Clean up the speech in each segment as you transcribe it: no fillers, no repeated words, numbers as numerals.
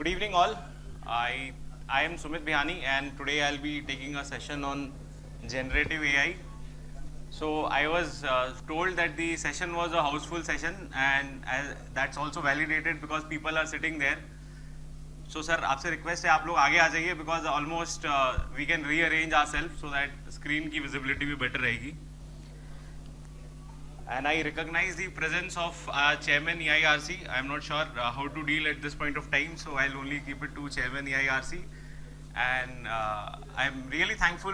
Good evening, all. I am Sumit Bihani, and today I'll be taking a session on generative AI. So I was told that the session was a houseful session, and that's also validated because people are sitting there. So sir, आपसे request है आप लोग आगे आ जाइए because almost we can rearrange ourselves so that screen की visibility भी better रहेगी. And I recognize the presence of Chairman EIRC. I am not sure how to deal at this point of time, so I'll only keep it to Chairman EIRC. And I'm really thankful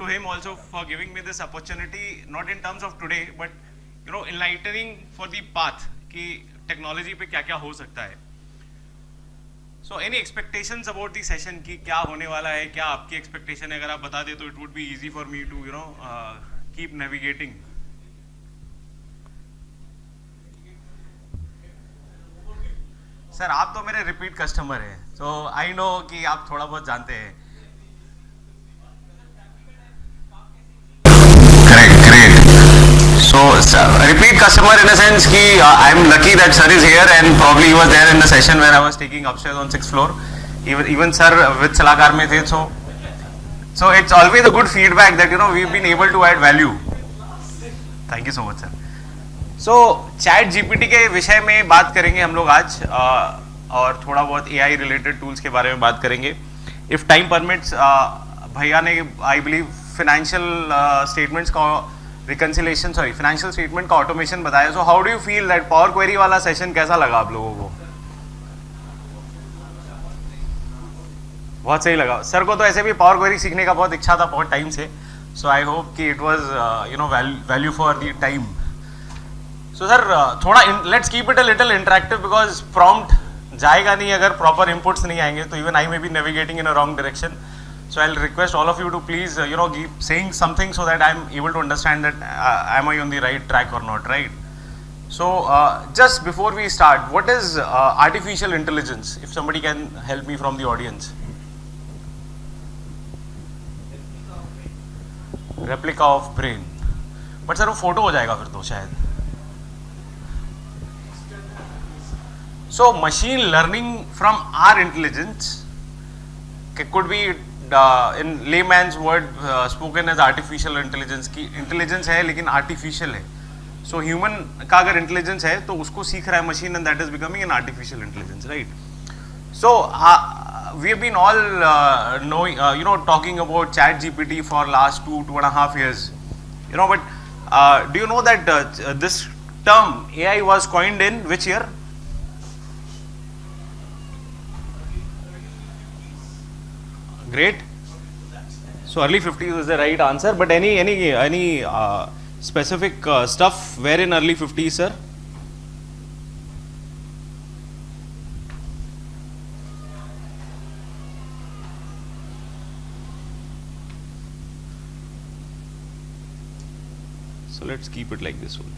to him also for giving me this opportunity, not in terms of today, but enlightening for the path कि technology पे क्या क्या हो सकता है. So any expectations about the session कि क्या होने वाला है, क्या आपकी expectation है, अगर आप बता दे तो it would be easy for me to keep navigating. Sir आप तो मेरे रिपीट कस्टमर हैं, तो आई नो कि आप थोड़ा बहुत जानते हैं. Correct, great. So, repeat customer in a sense कि I'm lucky that sir is here and probably he was there in the session where I was taking upstairs on 6th floor. Even sir with सलाहकार में थे, so it's always a good feedback that we've been able to add value. Thank you so much, sir. So chat GPT के विषय में बात करेंगे हम लोग आज, और थोड़ा बहुत एआई रिलेटेड टूल्स के बारे में बात करेंगे. इफ टाइम परमिट्स, भैया ने आई बिलीव फाइनेंशियल स्टेटमेंट्स का रिकंसिलेशन फाइनेंशियल स्टेटमेंट का ऑटोमेशन बताया. सो how do you feel that power query वाला सेशन कैसा लगा आप लोगों को? बहुत सही लगा. सर को तो ऐसे भी पावर क्वेरी सीखने का बहुत इच्छा था बहुत टाइम से. सो आई होप कि it was value for the time. So sir, थोड़ा let's keep it a little interactive because prompt जाएगा नहीं अगर proper inputs नहीं आएंगे, तो even I may be navigating in a wrong direction. So I'll request all of you to please keep saying something so that I'm able to understand that am I on the right track or not, right? So just before we start, what is artificial intelligence? If somebody can help me from the audience. Replica of brain. But sir वो photo हो जाएगा फिर तो शायद. So machine learning from our intelligence could be in layman's word spoken as artificial intelligence. की intelligence है लेकिन artificial है. So human का अगर intelligence है तो उसको सीख रहा है machine, and that is becoming an artificial intelligence, right? So we have been all knowing, talking about Chat GPT for last 2.5 years. But do you know that this term AI was coined in which year? Great. So early 50s is the right answer. But any specific stuff where in early 50s, sir? So let's keep it like this only.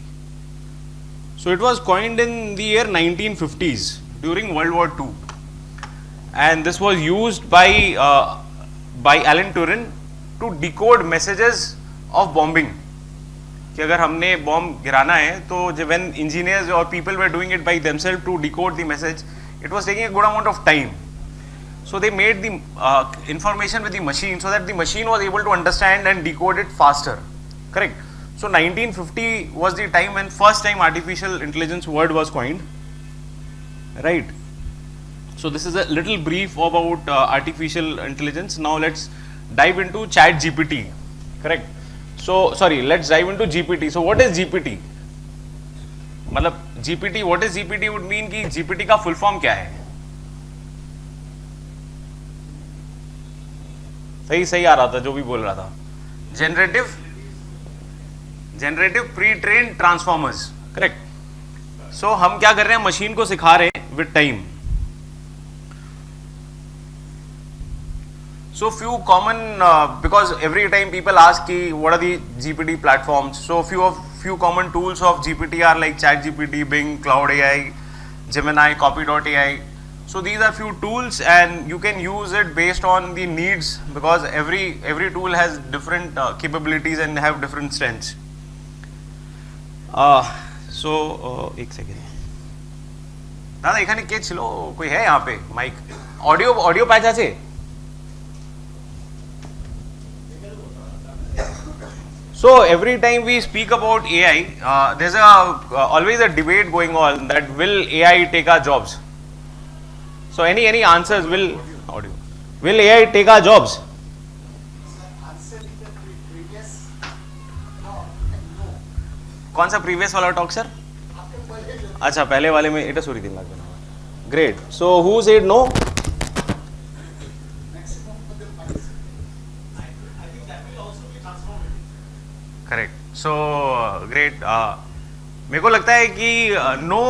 So it was coined in the year 1950s during World War II. And this was used by Alan Turing to decode messages of bombing. कि अगर हमने bomb गिराना है तो when engineers or people were doing it by themselves to decode the message, it was taking a good amount of time. So they made the information with the machine so that the machine was able to understand and decode it faster. Correct. So 1950 was the time when first time artificial intelligence word was coined. Right. So this is a little brief about artificial intelligence. Now let's dive into Chat GPT. Correct. So sorry, let's dive into GPT. So what is GPT? मतलब GPT, what is GPT would mean कि GPT का full form क्या है? सही आ रहा था जो भी बोल रहा था. Generative pre-trained transformers. Correct. So हम क्या कर रहे हैं, मशीन को सिखा रहे हैं with time. So few common, because every time people ask ki what are the GPT platforms, so few common tools of GPT are like ChatGPT, Bing, Cloud AI, Gemini, Copy.ai. So these are few tools and you can use it based on the needs because every tool has different capabilities and have different strengths. So एक second दादा एखाने के छिलो कोई है यहाँ पे mic audio প্যাচ আছে? So every time we speak about AI, there's always a debate going on that will AI take our jobs? So any answers? Will AI take our jobs? कौन सा प्रीवियस वाला टॉक सर? अच्छा पहले वाले में इटा सूरी दिन लग गया. Great. So who said no? Correct. So great. मेरे को लगता है कि no,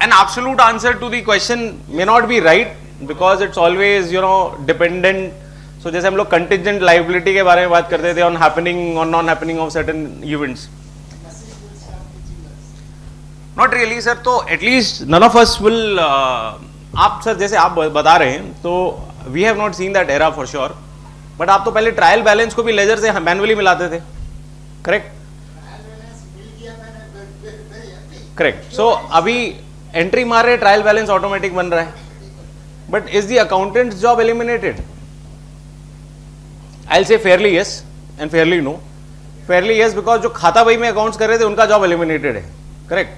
an absolute answer to the question may not be right because it's always dependent. So जैसे हम लोग contingent liability के बारे में बात करते थे on happening or non happening of certain events. Not really sir. तो at least none of us will. आप सर जैसे आप बता रहे हैं तो we have not seen that era for sure. But आप तो पहले ट्रायल बैलेंस को भी लेजर से मैनुअली मिलाते थे. करेक्ट. करेक्ट. सो अभी एंट्री मार रहे ट्रायल बैलेंस ऑटोमेटिक बन रहा है. But is the accountant job eliminated? I will say fairly yes and fairly no. Fairly yes because जो खाता बही में अकाउंट्स कर रहे थे उनका जॉब एलिमिनेटेड है. Correct.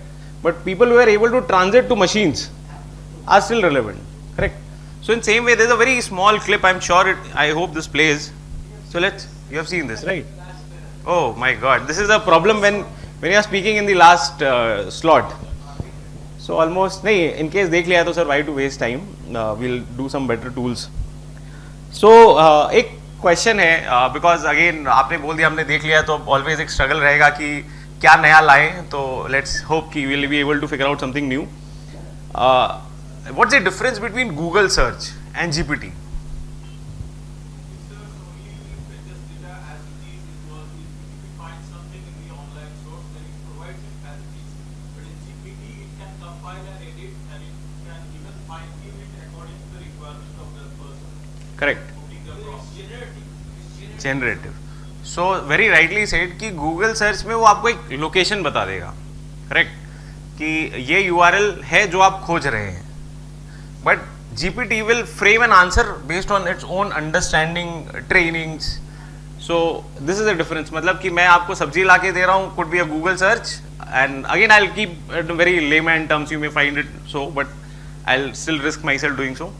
But people who are able to transit to machines are still relevant. Correct. So in same way, there's a very small clip. I'm sure I hope this plays. So you have seen this, right? Oh my God, this is a problem when you are speaking in the last slot. So almost, नहीं, in case देख लिया तो sir, why to waste time? We'll do some better tools. So एक question है, because again आपने बोल दिया हमने देख लिया तो always एक struggle रहेगा कि क्या नया लाएं. तो let's hope कि we'll be able to figure out something new. What's the difference between Google search and GPT? Correct. Generative. So very rightly said कि Google search में वो आपको एक लोकेशन बता देगा. Correct. कि ये URL है जो आप खोज रहे हैं. But GPT will frame an answer based on its own understanding, trainings. So this is the difference. मतलब कि मैं आपको सब्जी ला के दे रहा हूँ, could be a Google search, and again I'll keep it very layman terms. You may find it so, but I'll still risk myself doing so.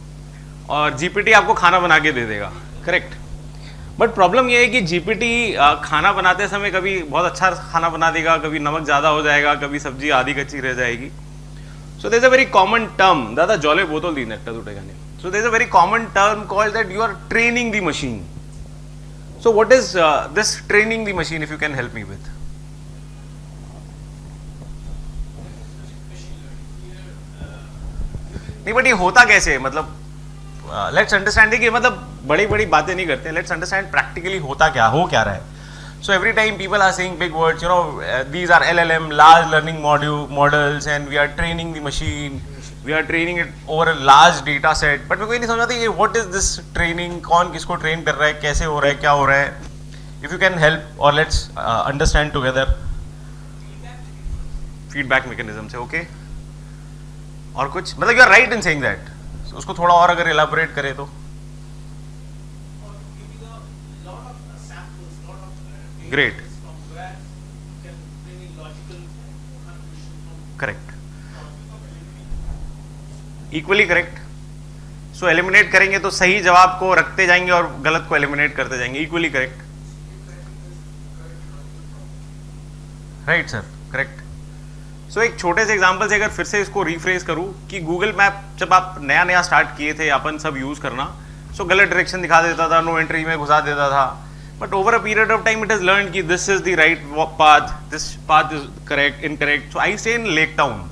और GPT आपको खाना बना के दे देगा. Correct. But problem ये है कि GPT खाना बनाते समय कभी बहुत अच्छा खाना बना देगा, कभी नमक ज़्यादा हो जाएगा, कभी सब्जी आधी कच्ची रह जाएगी. So there's a very common term. दादा जॉले बोतल दी नेक्टा टूटेगा नहीं. So there's a very common term called that you are training the machine. So what is this training the machine? If you can help me with. नहीं but ये होता कैसे? मतलब let's understand कि मतलब बड़ी बातें नहीं करते. Let's understand practically होता क्या, हो क्या रहा है. So every time people are saying big words, these are LLM, large learning models, and we are training the machine, we are training it over a large data set. But मेरे को ये नहीं समझ आती what is this training, कौन किसको train कर रहा है, कैसे हो रहा है, क्या हो रहा है. If you can help or let's understand together. Feedback mechanism से okay. और कुछ मतलब you are right in saying that. So, उसको थोड़ा और अगर elaborate करें तो. Great. Correct. Equally correct. So eliminate करेंगे तो सही जवाब को रखते जाएंगे और गलत को eliminate करते जाएंगे. Equally correct. Right sir. Correct. So एक छोटे से एग्जांपल से अगर फिर से इसको रिफ्रेज करूं कि गूगल मैप जब आप नया स्टार्ट किए थे अपन सब यूज करना, सो गलत डायरेक्शन दिखा देता था, नो एंट्री में घुसा देता था. But over a period of time, it has learned that this is the right path, this path is correct, incorrect. So I stay in Lake Town.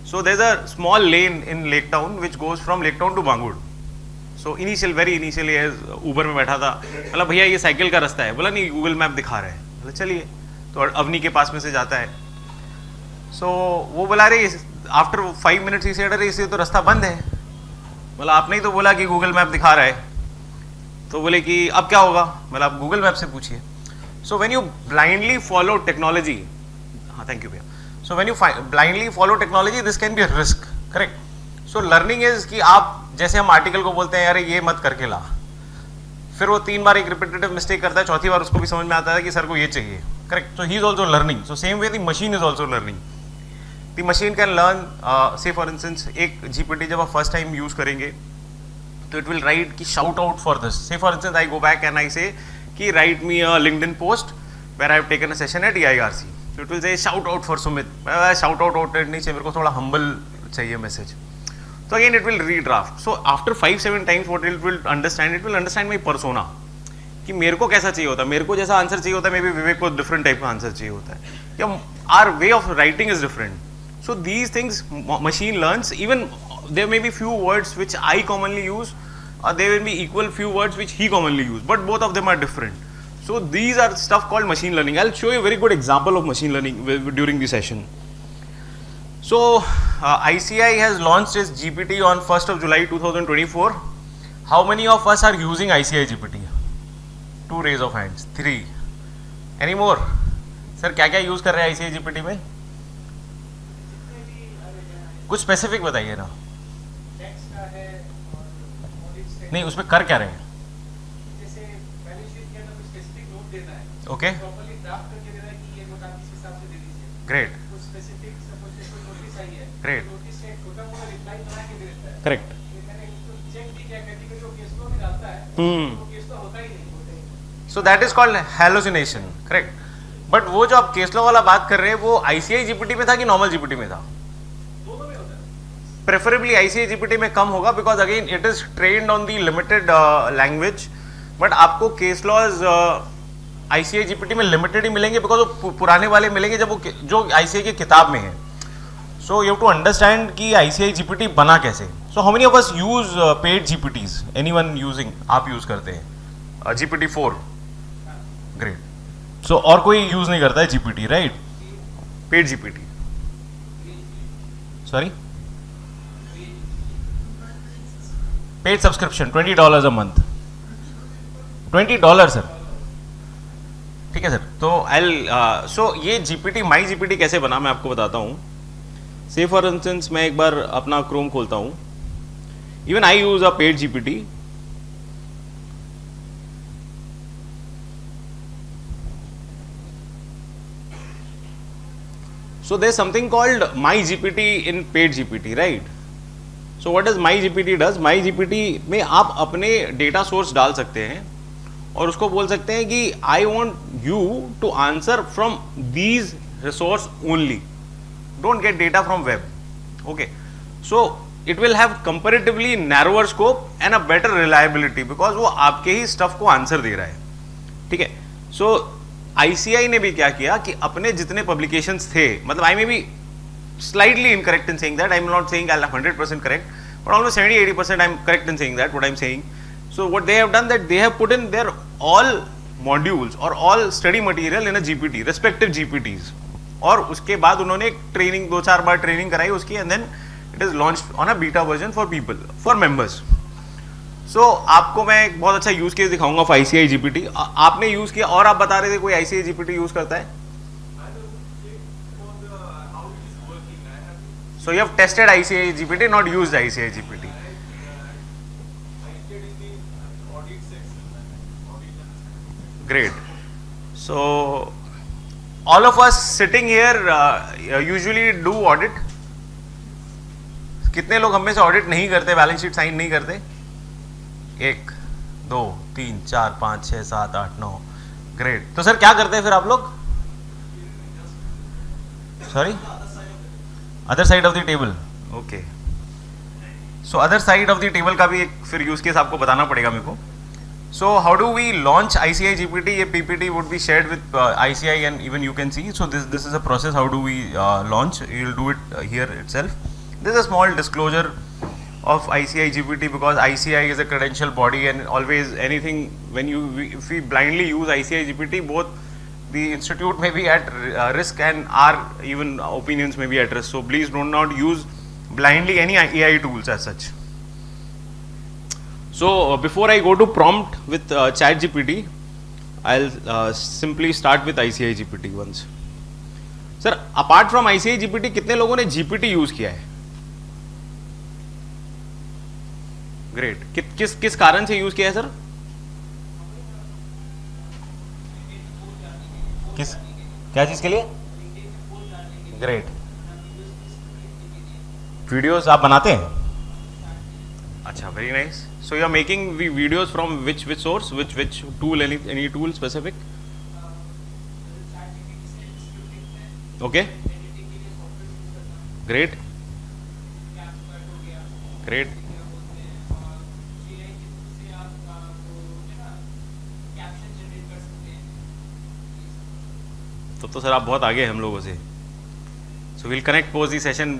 So there's a small lane in Lake Town which goes from Lake Town to Bangur. So very initially as Uber में बैठा था, बोला भैया ये cycle का रास्ता है, बोला नहीं गूगल मैप दिखा रहा है, बोला चलिए. तो अवनी के पास में से जाता है. So वो बोला रहे आफ्टर 5 मिनट्स ही से अरे इससे तो रास्ता बंद है. बोला आपने ही तो बोला कि गूगल मैप दिखा रहा है. तो बोले कि अब क्या होगा? मतलब आप गूगल मैप से पूछिए. So when you blindly follow technology, हाँ थैंक यू भैया. So when you blindly follow technology this can be a risk. Correct. So learning is कि आप जैसे हम आर्टिकल को बोलते हैं यार ये मत करके ला, फिर वो 3 बार एक रिपीटेटिव मिस्टेक करता है, चौथी बार उसको भी समझ में आता है कि सर को ये चाहिए, correct. So he is also learning. So same way the machine is also learning. The machine can learn. Say for instance एक जीपीटी जब आप फर्स्ट टाइम यूज करेंगे तो इट विल राइट कि shout out for this. Say for instance I go back and I say कि write me a LinkedIn post where I have taken a session at EIRC. So it will say shout out for Sumit. Shout out नहीं चाहिए, मेरे को थोड़ा humble चाहिए message. So again it will redraft. So after 5-7 times what it will understand my persona. कि मेरे को कैसा चाहिए होता है, मेरे को जैसा आंसर चाहिए होता है, मे बी विवेक को डिफरेंट टाइप का आंसर चाहिए होता है, या our way of writing is different. So these things machine learns. Even there may be few words which I commonly use, or there will be equal few words which he commonly use, but both of them are different. So these are stuff called machine learning. I'll show you a very good example of machine learning during the session. So ICI has launched its GPT on 1st of July 2024. How many of us are using ICI GPT? 2 raise of hands. 3. Any more? Sir क्या क्या use कर रहे हैं ICI GPT में? कुछ specific बताइए ना. नहीं, उसमें कर क्या रहे हैं? जैसे बैलेंस शीट के अंदर कुछ स्पेसिफिक नोट देना है, ओके, प्रॉपर्ली ड्राफ्ट करके देना है कि ये नोट आप इस हिसाब से दे दीजिए. ग्रेट, कुछ स्पेसिफिक सपोज कोई नोटिस आई है, ग्रेट, नोटिस से छोटा मोटा रिप्लाई बना के दे देता है. करेक्ट. मैंने उसको चेक भी किया, कहती है जो केस फ्लो में डालता है वो केस फ्लो होता ही नहीं. So that is called hallucination, correct. But वो जो आप केस लॉ वाला बात कर रहे हैं वो ICI GPT में था कि नॉर्मल GPT में था? Preferably ICI GPT में कम होगा, because again it is trained on the limited language. But आपको case laws ICI GPT में limited ही मिलेंगे, because वो पुराने वाले मिलेंगे जब वो जो ICI की किताब में है. So you have to understand कि ICI GPT बना कैसे. So how many of us use paid GPTs? Anyone using? आप use करते हैं GPT-4? Great. So और कोई use नहीं करता है GPT, right? Paid GPT. Sorry? Paid subscription $20 a month. $20 sir, ठीक है सर. तो सो ये GPT माई GPT कैसे बना मैं आपको बताता हूँ. से फॉर इंस्टेंस मैं एक बार अपना क्रोम खोलता हूँ. Even I use a paid GPT. So there is something called my GPT in paid GPT, right. So what does MyGPT does? MyGPT में आप अपने डेटा सोर्स डाल सकते हैं और उसको बोल सकते हैं कि I want you to answer from these resource only. Don't get data from web. Okay. So it will have comparatively narrower scope and a better reliability because वो आपके ही स्टफ को आंसर दे रहा है. ठीक है. So ICI ने भी क्या किया कि अपने जितने पब्लिकेशंस थे, मतलब I may be slightly incorrect in saying that. I'm not saying I'll 100% correct, but almost 70-80% I'm correct in saying that what I'm saying. So what they have done that they have put in their all modules or all study material in a GPT, respective GPTs. और उसके बाद उन्होंने एक training 2-4 बार training कराई उसकी, and then it is launched on a beta version for people, for members. So आपको मैं एक बहुत अच्छा यूज केस दिखाऊंगा for ICI GPT. आपने यूज किया और आप बता रहे थे कोई ICI GPT यूज करता है. So you have tested ICI GPT, not used ICI GPT. Great. So all of us sitting here usually do audit. कितने लोग हम में से ऑडिट नहीं करते, बैलेंस शीट साइन नहीं करते? 1 2 3 4 5 6 7 8 9. ग्रेट. तो सर क्या करते हैं फिर आप लोग? Sorry, other side of the table. Okay. So other side of the table का भी एक फिर यूज केस आपको बताना पड़ेगा मेरे को. So how do we launch ICI GPT? ये PPT would be shared with ICI and even you can see. So this is a process. How do we launch? You'll do it here itself. This is a small disclosure of ICI GPT because ICI is a credential body and always anything when if we blindly use ICI GPT, both the institute may be at risk and our even opinions may be at risk. So please do not use blindly any AI tools as such. So before I go to prompt with ChatGPT, I'll simply start with ICI GPT once. Sir, apart from ICI GPT, कितने लोगों ने GPT use किया है? Great. किस कारण से use किया है सर? किस क्या चीज के लिए? ग्रेट. वीडियोस आप बनाते हैं? अच्छा, very nice. So you are making videos from which source, which tool, any tool specific? Okay, great. Great. तो सर आप बहुत आगे हैं हम लोगों से. So we'll connect post the session,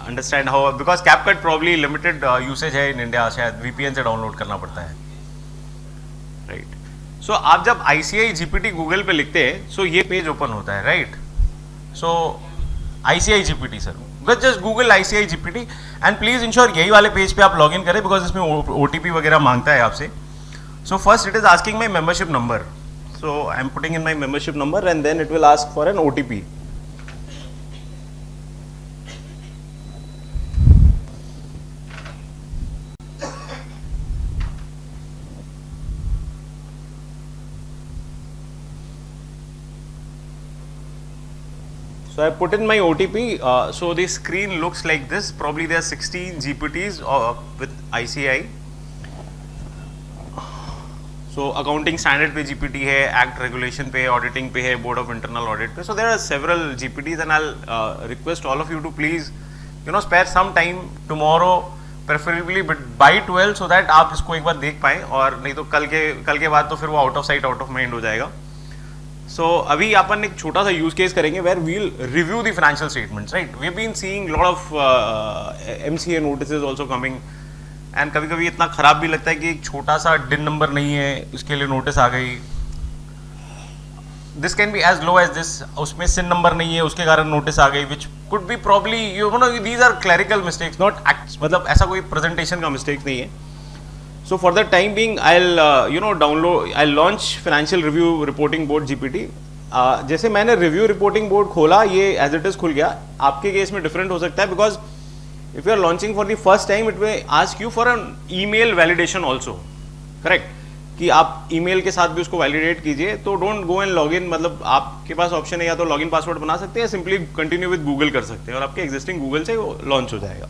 understand how, because CapCut probably limited usage है in India, शायद VPN से डाउनलोड करना पड़ता है, right? So आप जब ICI GPT गूगल पे लिखते हैं, so ये पेज ओपन होता है, right? So ICI GPT sir, just Google ICI GPT and please ensure यही वाले पेज पे आप लॉगिन करें because इसमें OTP वगैरह मांगता है आपसे. So first it is asking my membership number, so I am putting in my membership number and then it will ask for an OTP. So I put in my OTP. So the screen looks like this. Probably there are 16 GPTs with ICI. So accounting standard पे GPT है, Act regulation पे, auditing पे है, Board of Internal Audit पे. So there are several GPTs and I'll request all of you to please, spare some time tomorrow, preferably by 12, so that आप इसको एक बार देख पाएं, और नहीं तो कल के बाद तो फिर वो out of sight out of mind हो जाएगा. So अभी अपन एक छोटा सा यूज केस करेंगे where we'll review the financial statements, right? We've been seeing lot of MCA notices also coming, and कभी कभी इतना खराब भी लगता है कि एक छोटा सा डिन नंबर नहीं है उसके लिए नोटिस आ गई. This can be as low as this, उसमें सिन नंबर नहीं है उसके कारण नोटिस आ गई, which could be probably these are clerical mistakes, not acts, मतलब ऐसा कोई प्रेजेंटेशन का मिस्टेक नहीं है. So for the time being, I'll launch Financial Review Reporting Board GPT. जैसे मैंने Review Reporting Board खोला, ये as it is खुल गया. आपके केस में डिफरेंट हो सकता है because if you are launching for the first time, it may ask you for an email validation also, correct? कि आप email के साथ भी उसको validate कीजिए. तो don't go and log in, मतलब आपके पास ऑप्शन है या तो login password बना सकते हैं, simply continue with Google कर सकते हैं और आपके existing Google से वो launch हो जाएगा.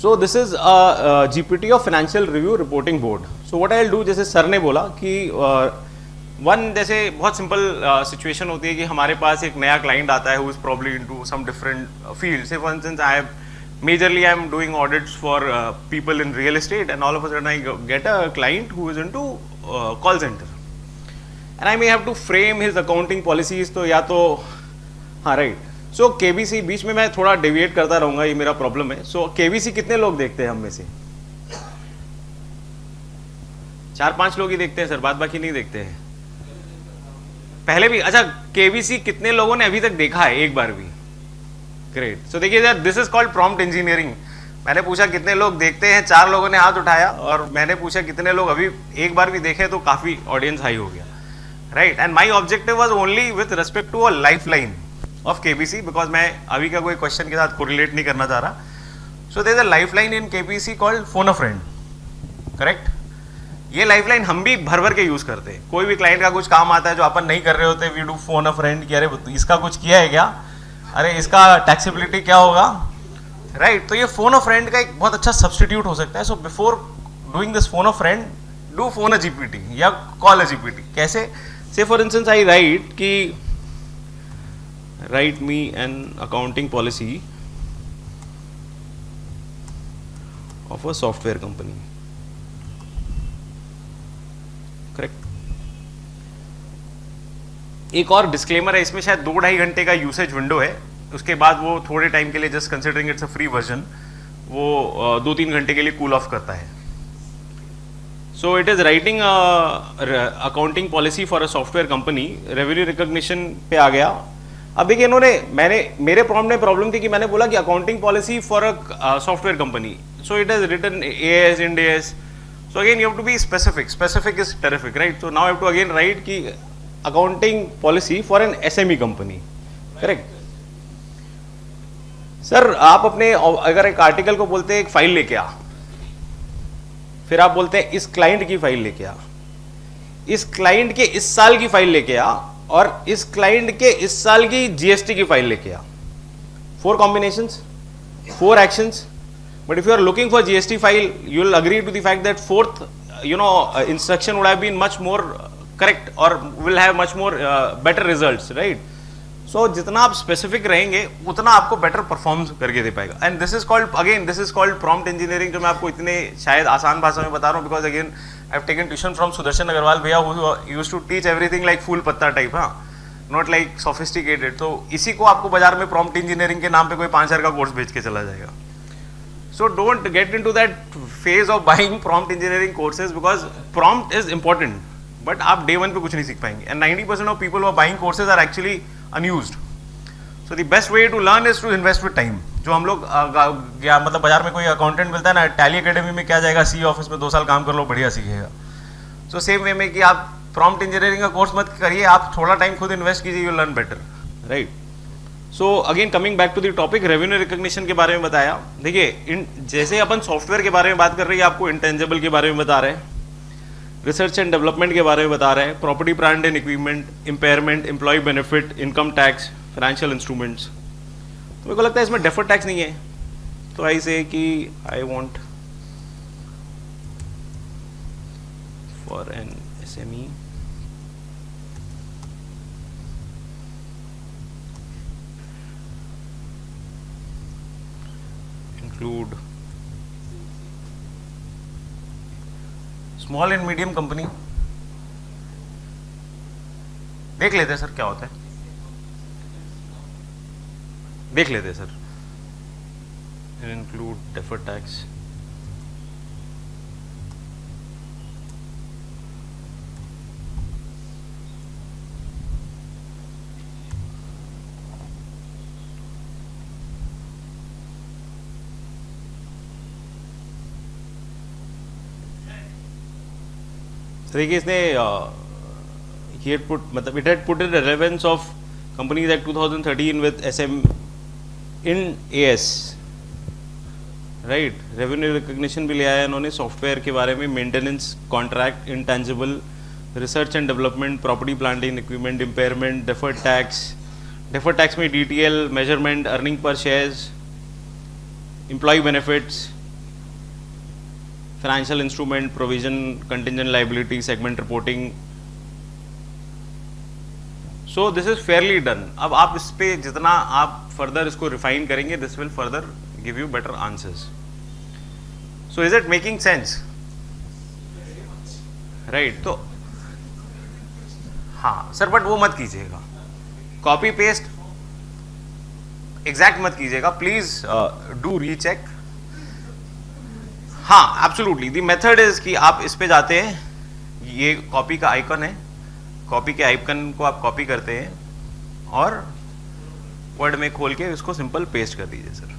So this is a GPT of Financial Review Reporting Board. So what I'll do, जैसे सर ने बोला कि जैसे बहुत सिंपल सिचुएशन होती है कि हमारे पास एक नया क्लाइंट आता है who is probably into some different field. Say for instance, I am doing audits for people in real estate, and all of a sudden I get a client who is into call center, and I may have to frame his accounting policies. तो या तो हाँ right. सो KBC, बीच में मैं थोड़ा deviate करता रहूंगा, ये मेरा प्रॉब्लम है. सो KBC कितने लोग देखते हैं हम में से? 4-5 लोग ही देखते हैं सर, बाद बाकी नहीं देखते हैं. पहले भी अच्छा, KBC कितने लोगों ने अभी तक देखा है एक बार भी? ग्रेट. सो देखिए sir, this is called prompt engineering. मैंने पूछा कितने लोग देखते हैं, 4 लोगों ने हाथ उठाया, और मैंने पूछा कितने लोग अभी एक बार भी देखे, तो काफी ऑडियंस हाई हो गया, right? And my objective was only with respect to a lifeline of KBC, because मैं अभी का कोई क्वेश्चन के साथ कोरिलेट नहीं करना चाह रहा. So there is a lifeline in KBC called phone a friend, correct? ये लाइफ लाइन हम भी भर भर के यूज करते हैं. कोई भी क्लाइंट का कुछ काम आता है जो अपन नहीं कर रहे होते, we do phone a friend कि अरे इसका कुछ किया है क्या, अरे इसका टैक्सेबिलिटी क्या होगा, राइट? तो ये फोन अ फ्रेंड का एक बहुत अच्छा सब्सटीट्यूट हो सकता है. So before doing this phone a friend, do phone a GPT या कॉल अ GPT. कैसे? से फॉर इंस्टेंस आई राइट कि write me an accounting policy of a software company, correct? एक और डिस्क्लेमर है इसमें, शायद 2-2.5 घंटे का यूसेज विंडो है, उसके बाद वो थोड़े टाइम के लिए, just considering it's a free version, वो 2-3 घंटे के लिए कूल ऑफ करता है. सो it is writing accounting policy for a software company. Revenue recognition पे आ गया. अब देखिए, मेरे प्रॉम्प्ट में प्रॉब्लम थी कि मैंने बोला कि accounting policy for a software company. So it is written AS, Ind AS. So again you have to be specific. Specific is terrific, right? So now have to again write कि accounting policy for an SME company, correct? Sir आप अपने अगर एक article को बोलते हैं एक file लेके आ, फिर आप बोलते हैं इस क्लाइंट की फाइल लेके आ, इस क्लाइंट के इस साल की फाइल लेके आ, और इस क्लाइंट के इस साल की जीएसटी की फाइल लेके आ. 4 combinations, 4 actions. But if you are looking for GST file, you will agree to the fact that 4th instruction would have been much more correct or will have much more better results, right? So जितना आप specific रहेंगे उतना आपको better perform करके दे पाएगा. And this is called prompt engineering, जो मैं आपको इतने शायद आसान भाषा में बता रहा हूँ, because again I have taken tuition from Sudarshan Agarwal भैया, who used to teach everything like फूल पत्ता type, हाँ, not like sophisticated. तो इसी को आपको बाजार में prompt engineering के नाम पे कोई 5,000 का कोर्स बेच के चला जाएगा. So don't get into that phase of buying prompt engineering courses, because prompt is important, but आप day 1 पे कुछ नहीं सीख पाएंगे. And 90% of people who are buying courses are actually unused. So the best way to learn is to invest with time. जो हम लोग मतलब बाजार में कोई अकाउंटेंट मिलता है ना, टैली एकेडमी में क्या जाएगा, सी ऑफिस में 2 साल काम कर लो, बढ़िया सीखेगा. So same way में कि आप prompt engineering का कोर्स मत करिए, आप थोड़ा टाइम खुद इन्वेस्ट कीजिए, you learn better, right. So again coming back to the topic, revenue recognition के बारे में बताया. देखिए जैसे अपन सॉफ्टवेयर के बारे में बात कर रहे हैं, आपको इंटेंजिबल के बारे में बता रहे हैं, रिसर्च एंड डेवलपमेंट के बारे में बता रहे हैं, property plant and equipment, impairment, employ benefit, income tax, financial instruments. तो मेरे को लगता है इसमें डेफर्ड टैक्स नहीं है, तो आई से कि I want for an SME include small and medium company. देख लेते हैं सर क्या होता है, देख लेते हैं सर. इंक्लूड डेफर्ड टैक्स, देखिए इसने मतलब it had put in relevance of companies act 2013 with SM in AS, right. Revenue recognition भी ले आया इन्होंने सॉफ्टवेयर के बारे में, maintenance, contract, intangible, research and development, property plant and equipment, impairment, deferred tax में DTL, measurement, earning per shares, employ benefits, financial instrument, provision, contingent liability, segment reporting. So this is fairly done. अब आप इस पे जितना आप further इसको refine करेंगे, this will further give you better answers. So is it making sense, right. तो हाँ सर, बट वो मत कीजिएगा, कॉपी पेस्ट एग्जैक्ट मत कीजिएगा, प्लीज डू रीचेक. हाँ एब्सोल्युटली, द मेथड इज कि आप इस पे जाते हैं, ये कॉपी का आइकन है, कॉपी के आइकन को आप कॉपी करते हैं और वर्ड में खोल के इसको सिंपल पेस्ट कर दीजिए सर.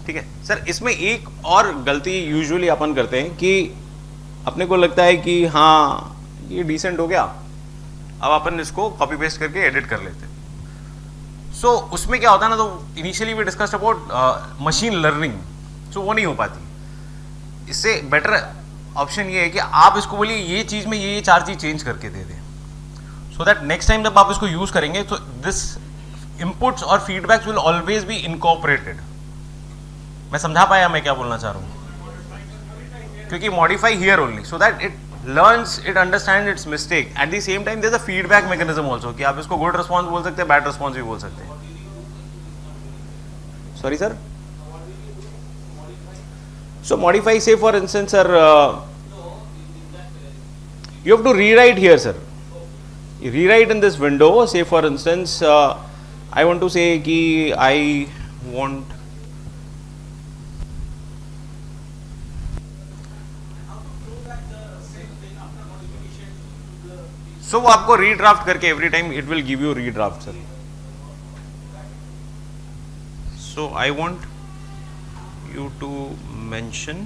ठीक है सर. इसमें एक और गलती यूजुअली अपन करते हैं कि अपने को लगता है कि हाँ ये डिसेंट हो गया, अब अपन इसको कॉपी पेस्ट करके एडिट कर लेते हैं. सो उसमें क्या होता है ना, तो initially we discussed about machine learning, so वो नहीं हो पाती. इससे बेटर ऑप्शन ये है कि आप इसको बोलिए ये चीज़ में ये 4 चीज़ चेंज करके दे दें, सो दैट नेक्स्ट टाइम जब आप इसको यूज़ करेंगे तो दिस इनपुट्स और feedbacks will always be incorporated. मैं समझा पाया मैं क्या बोलना चाह रहा हूँ, क्योंकि modify here only so that it learns, it understands its mistake. At the same time, there's a feedback mechanism also कि आप इसको good response बोल सकते हैं, bad response भी बोल सकते हैं. Sorry sir. So modify, say for instance sir, you have to rewrite here sir. You rewrite in this window. Say for instance, I want to say कि I want सो वो आपको रीड्राफ्ट करके every time it will give you redraft sir. So I want you to mention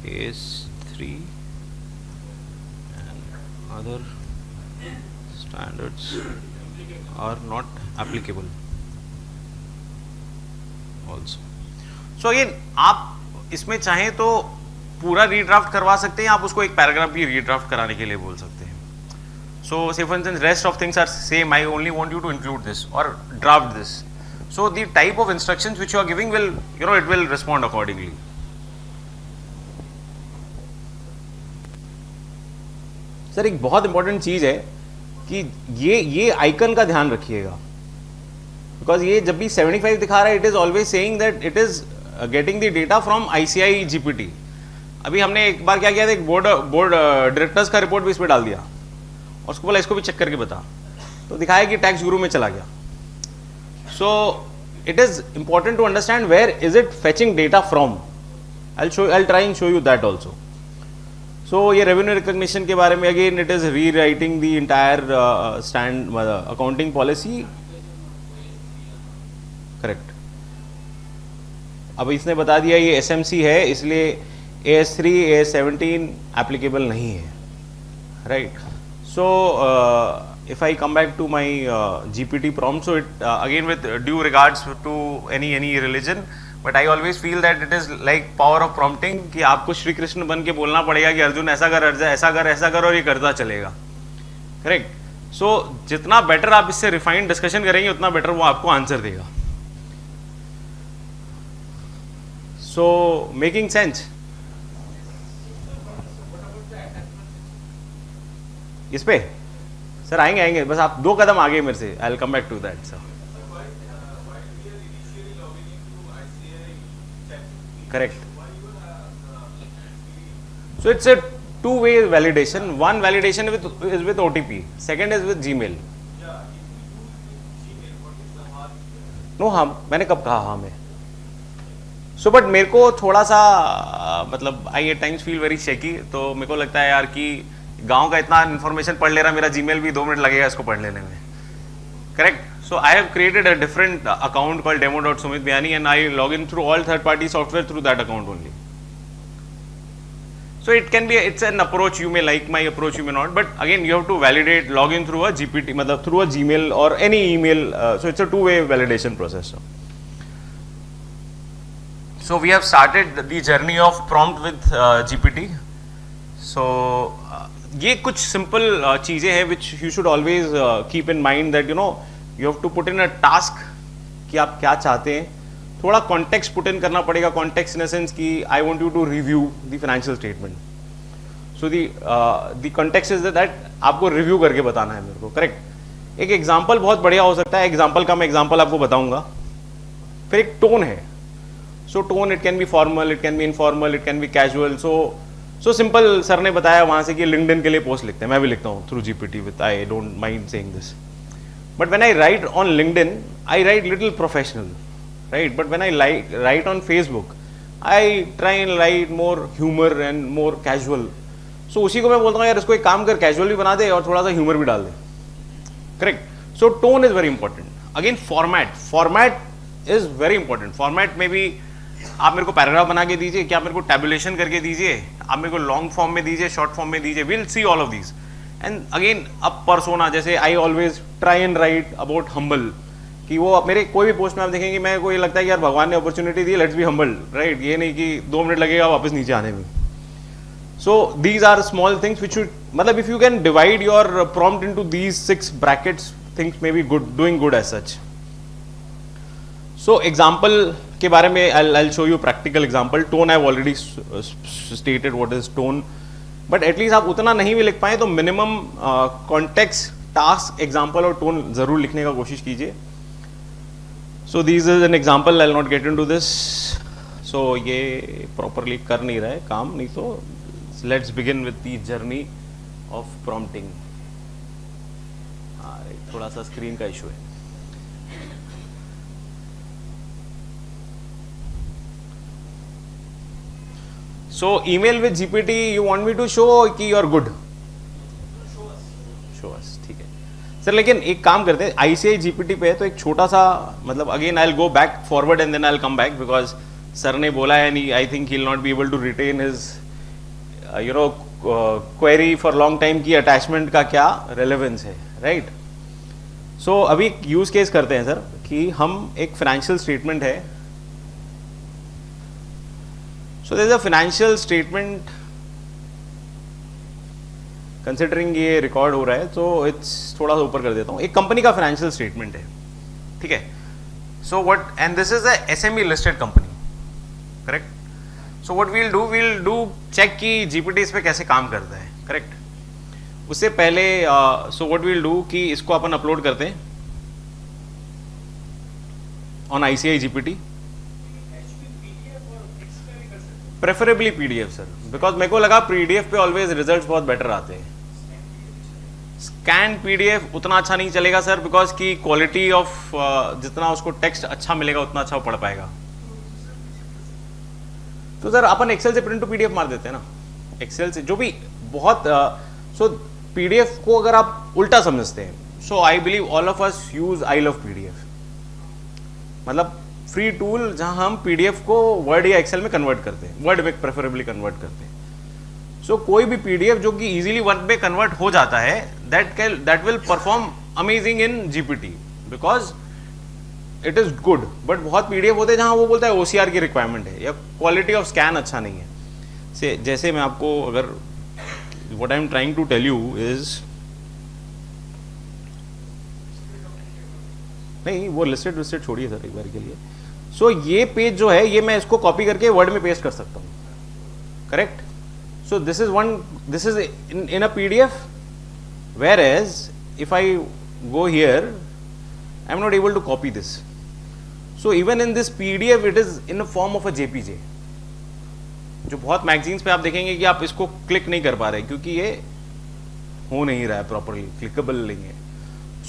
AS3 other standards are not applicable also. So again आप इसमें चाहें तो पूरा redraft करवा सकते हैं, आप उसको एक पैराग्राफ भी रीड्राफ्ट कराने के लिए बोल सकते हैं. So say for instance rest of things are same, I only want you to include this or draft this. So the type of instructions which you are giving will, you know, it will respond accordingly. Sir एक बहुत important चीज है कि ये icon का ध्यान रखिएगा, because ये जब भी 75 दिखा रहा है it is always saying that it is getting the data from ICI GPT. अभी हमने एक बार क्या किया था, एक बोर्ड डायरेक्टर्स का रिपोर्ट भी इस पर डाल दिया और उसको बोला इसको भी चेक करके बता, तो दिखाया कि टैक्स गुरु में चला गया. So it is important to understand where is it fetching data from. I try and show you that also. So ये रेवेन्यू रिकॉग्निशन के बारे में again it is rewriting the entire stand accounting policy. Correct. अब इसने बता दिया ये SMC है, इसलिए AS3 AS17 एप्लीकेबल नहीं है, right. So if I come back to my GPT prompt, so it again with due regards to any religion, but I always feel that it is like power of prompting कि आपको श्री कृष्ण बन के बोलना पड़ेगा कि अर्जुन ऐसा कर, अर्जुन ऐसा कर और ये करता चलेगा, करेक्ट. सो जितना बेटर आप इससे रिफाइंड डिस्कशन करेंगे उतना बेटर वो आपको आंसर देगा. So making sense. इस पे सर आएंगे बस आप 2 कदम आगे मेरे से. I will come back to that sir. Correct. So it's a two-way validation. One validation is with OTP, second is with Gmail. No हाँ मैंने कब कहा हाँ मैं. सो बट मेरे को थोड़ा सा मतलब I at times feel very shaky. तो मेरे को लगता है यार कि गांव का इतना इन्फॉर्मेशन पढ़ ले रहा, मेरा जीमेल भी 2 मिनट लगेगा इसको पढ़ लेने में, correct. So I have created a different account called demo.sumitbiani and I log in through all third party software through that account only. So it can be it's an approach, you may like my approach, you may not, but again you have to validate, log in through a GPT, मतलब through a Gmail or any email. So it's a two-way validation process. So we have started the journey of prompt with GPT. So ये कुछ simple चीजें हैं which you should always keep in mind that you know you have to put in a task कि आप क्या चाहते हैं. थोड़ा कॉन्टेक्स्ट पुट इन करना पड़ेगा. कॉन्टेक्स्ट इन द सेंस कि I want you to review the financial statement. So the context is that आपको रिव्यू करके बताना है मेरे को, करेक्ट. एक एग्जांपल बहुत बढ़िया हो सकता है. एग्जांपल का मैं एग्जांपल आपको बताऊंगा. फिर एक टोन है. So tone it can be formal, it can be informal, it can be casual. So simple sir ने बताया वहां से कि लिंक्डइन के लिए पोस्ट लिखते हैं. मैं भी लिखता हूँ through GPT with I don't mind saying this. But when I right on LinkedIn I right little professional, right? But when I write on Facebook, I try and write more humor and more casual. So उसी को मैं बोलता हूँ यार इसको एक काम कर, casual भी बना दे और थोड़ा सा humor भी डाल दे, correct? So tone is very important. Again format is very important. Format में भी आप मेरे को पैराग्राफ बना के दीजिए, क्या मेरे को tabulation करके दीजिए, आप मेरे को लॉन्ग फॉर्म में दीजिए, शॉर्ट फॉर्म में दीजिए. We'll see all of these. And again अब persona, जैसे I always try and write about humble, कि वो मेरे कोई भी पोस्ट में आप देखेंगे मैं को ये लगता है कि यार भगवान ने opportunity the, let's be humble, right. ये नहीं कि 2 मिनट लगेगा वापस नीचे आने में. So these are small things which you मतलब if you can divide your prompt into these 6 brackets, things may be good, doing good as such. So example के बारे में I will show you practical example. Tone I have already stated what is tone, but at least आप उतना नहीं भी लिख पाए तो मिनिमम कॉन्टेक्स्ट, टास्क, एग्जांपल और टोन जरूर लिखने का कोशिश कीजिए. So this is an example. I'll not get into this. So ये properly कर नहीं रहा है काम, नहीं तो let's begin with the journey of prompting. थोड़ा सा स्क्रीन का इशू है. So email with GPT, you want me to show कि you're good? Show us, ठीक है सर. लेकिन एक काम करते हैं, ICI GPT पे है तो एक छोटा सा मतलब again I will go back forward and then I will come back because sir ने बोला है नहीं, I think he will not be able to retain his you know query for long time की अटैचमेंट का क्या relevance है, right? सो अभी use case करते हैं सर कि हम एक फाइनेंशियल स्टेटमेंट है, so there is a financial statement considering ये रिकॉर्ड हो रहा है, तो इट्स थोड़ा सा ऊपर कर देता हूँ। एक कंपनी का फाइनेंशियल स्टेटमेंट है, ठीक है? So what, and this is a SME listed company, correct? So what we'll do check कि जीपीटी इस पे कैसे काम करता है, करेक्ट? उससे पहले सो व्हाट वील डू कि इसको अपन अपलोड करते हैं on ICI GPT, preferably PDF sir, because मेरे को लगा पीडीएफ पे ऑलवेज रिजल्ट्स बहुत बेटर आते हैं। स्कैन पीडीएफ उतना अच्छा नहीं चलेगा सर, बिकॉज की क्वालिटी ऑफ जितना उसको टेक्स्ट अच्छा मिलेगा उतना अच्छा वो पढ़ पाएगा। तो सर अपन एक्सेल से प्रिंट टू पीडीएफ मार देते हैं ना, एक्सेल से जो भी बहुत सो पीडीएफ को अगर आप उल्टा समझते हैं, so I believe all of us use I love PDF, मतलब फ्री टूल जहां हम पीडीएफ को वर्ड या एक्सेल में कन्वर्ट करते हैं, वर्ड में प्रेफरेबली कन्वर्ट करते हैं। सो कोई भी पीडीएफ जो कि इजीली वर्ड में कन्वर्ट हो जाता है, that will perform amazing in GPT because it is good. But बहुत पीडीएफ होते हैं जहां वो बोलता है ओसीआर की रिक्वायरमेंट है या क्वालिटी ऑफ स्कैन अच्छा नहीं है। जैसे मैं आपको अगर what I am trying to tell you is, नहीं वो लिस्टेड छोड़िए सर एक बार के लिए। सो ये पेज जो है ये मैं इसको कॉपी करके वर्ड में पेस्ट कर सकता हूँ, correct? So this is in a PDF, whereas if I go here I am not able to copy this. So even in this PDF it is in a form of a JPG, जो बहुत magazines पे आप देखेंगे कि आप इसको click नहीं कर पा रहे क्योंकि ये हो नहीं रहा है प्रॉपरली, क्लिकेबल नहीं है।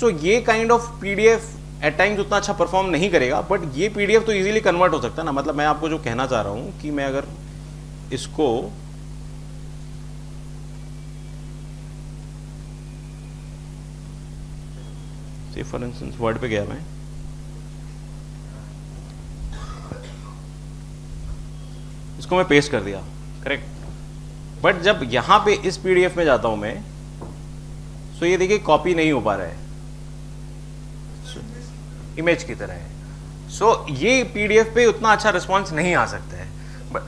सो ये kind of PDF at times उतना अच्छा परफॉर्म नहीं करेगा, बट ये पीडीएफ तो इजीली कन्वर्ट हो सकता है ना। मतलब मैं आपको जो कहना चाह रहा हूं कि मैं अगर इसको से फॉर इंस्टेंस वर्ड पे गया मैं, इसको मैं पेस्ट कर दिया, करेक्ट? बट जब यहां पे इस पीडीएफ में जाता हूं मैं, सो ये देखिए कॉपी नहीं हो पा रहा है, इमेज की तरह है। सो ये पीडीएफ पे उतना अच्छा रिस्पॉन्स नहीं आ सकता है, बट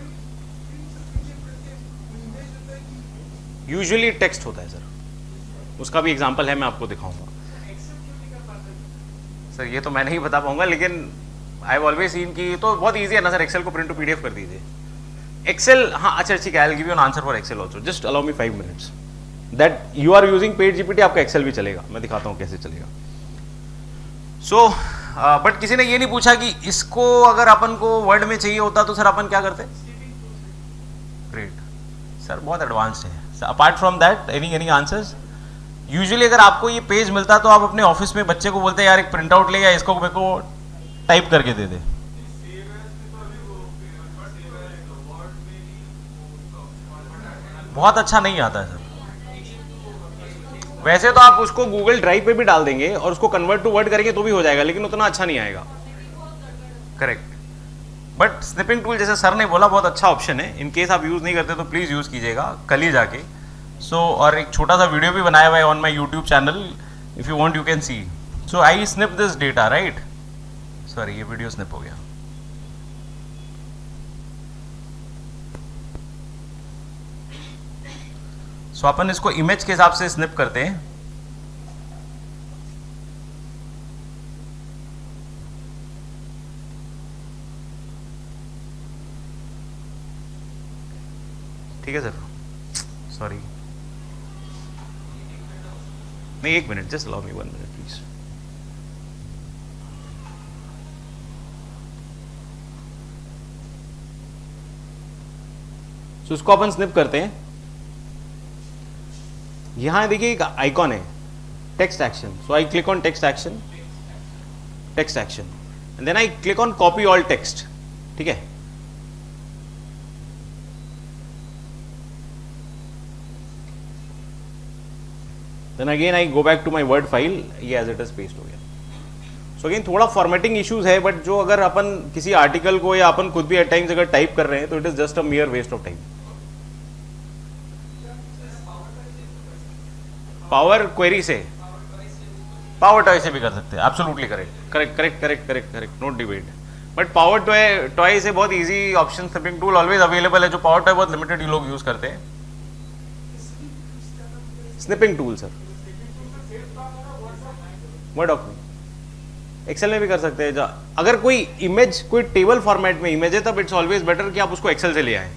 यूजुअली टेक्स्ट होता है सर। उसका भी एग्जांपल है, मैं आपको दिखाऊंगा सर। ये तो मैं नहीं बता पाऊंगा, लेकिन आई हैव ऑलवेज सीन कि तो बहुत इजी है ना सर, एक्सेल को प्रिंट टू पीडीएफ कर दीजिए। एक्सेल, हाँ अच्छा ठीक है, I will give you an answer for Excel also, just allow me 5 minutes that you are using paid GPT, आपका एक्सेल भी चलेगा, मैं दिखाता हूं कैसे चलेगा। सो बट किसी ने ये नहीं पूछा कि इसको अगर अपन को वर्ड में चाहिए होता तो सर अपन क्या करते? ग्रेट सर, बहुत एडवांस्ड है। Apart from that any answers? Usually अगर आपको ये पेज मिलता तो आप अपने ऑफिस में बच्चे को बोलते यार एक प्रिंट आउट ले या इसको मेरे को टाइप करके दे दे। बहुत अच्छा नहीं आता है सर। वैसे तो आप उसको गूगल ड्राइव पे भी डाल देंगे और उसको कन्वर्ट टू वर्ड करेंगे तो भी हो जाएगा, लेकिन उतना अच्छा नहीं आएगा, करेक्ट? बट स्निपिंग टूल जैसे सर ने बोला बहुत अच्छा ऑप्शन है। इन केस आप यूज नहीं करते तो प्लीज यूज कीजिएगा कल ही जाके। सो और एक छोटा सा वीडियो भी बनाया हुआ है on my YouTube channel, if you want you can see. So I snip this data, right? Sorry, ये वीडियो स्निप हो गया। सो अपन इसको इमेज के हिसाब से स्निप करते हैं। ठीक है सर, सॉरी नहीं, 1 minute, just allow me 1 minute please. So इसको अपन स्निप करते हैं। यहां देखिए एक आइकॉन है text action, so I click on text action and then I click on copy all text, ठीक है? Then again I go back to my Word file, ये एज इट इज पेस्ट हो गया। सो अगेन थोड़ा formatting issues है, but जो अगर अपन किसी आर्टिकल को या अपन खुद भी एट टाइम्स अगर टाइप कर रहे हैं तो it is just a mere waste of time. Power query से, पावर टॉय से भी कर सकते हैं, absolutely correct correct correct correct correct correct, no debate. But power toy से बहुत easy option snipping tool always available है, जो पावर टॉय बहुत लिमिटेड लोग यूज करते हैं। Snipping tool sir, Word document, Excel में भी कर सकते हैं। अगर कोई इमेज, कोई टेबल फॉर्मेट में इमेज है, तब इट्स ऑलवेज बेटर कि आप उसको एक्सेल से ले आए।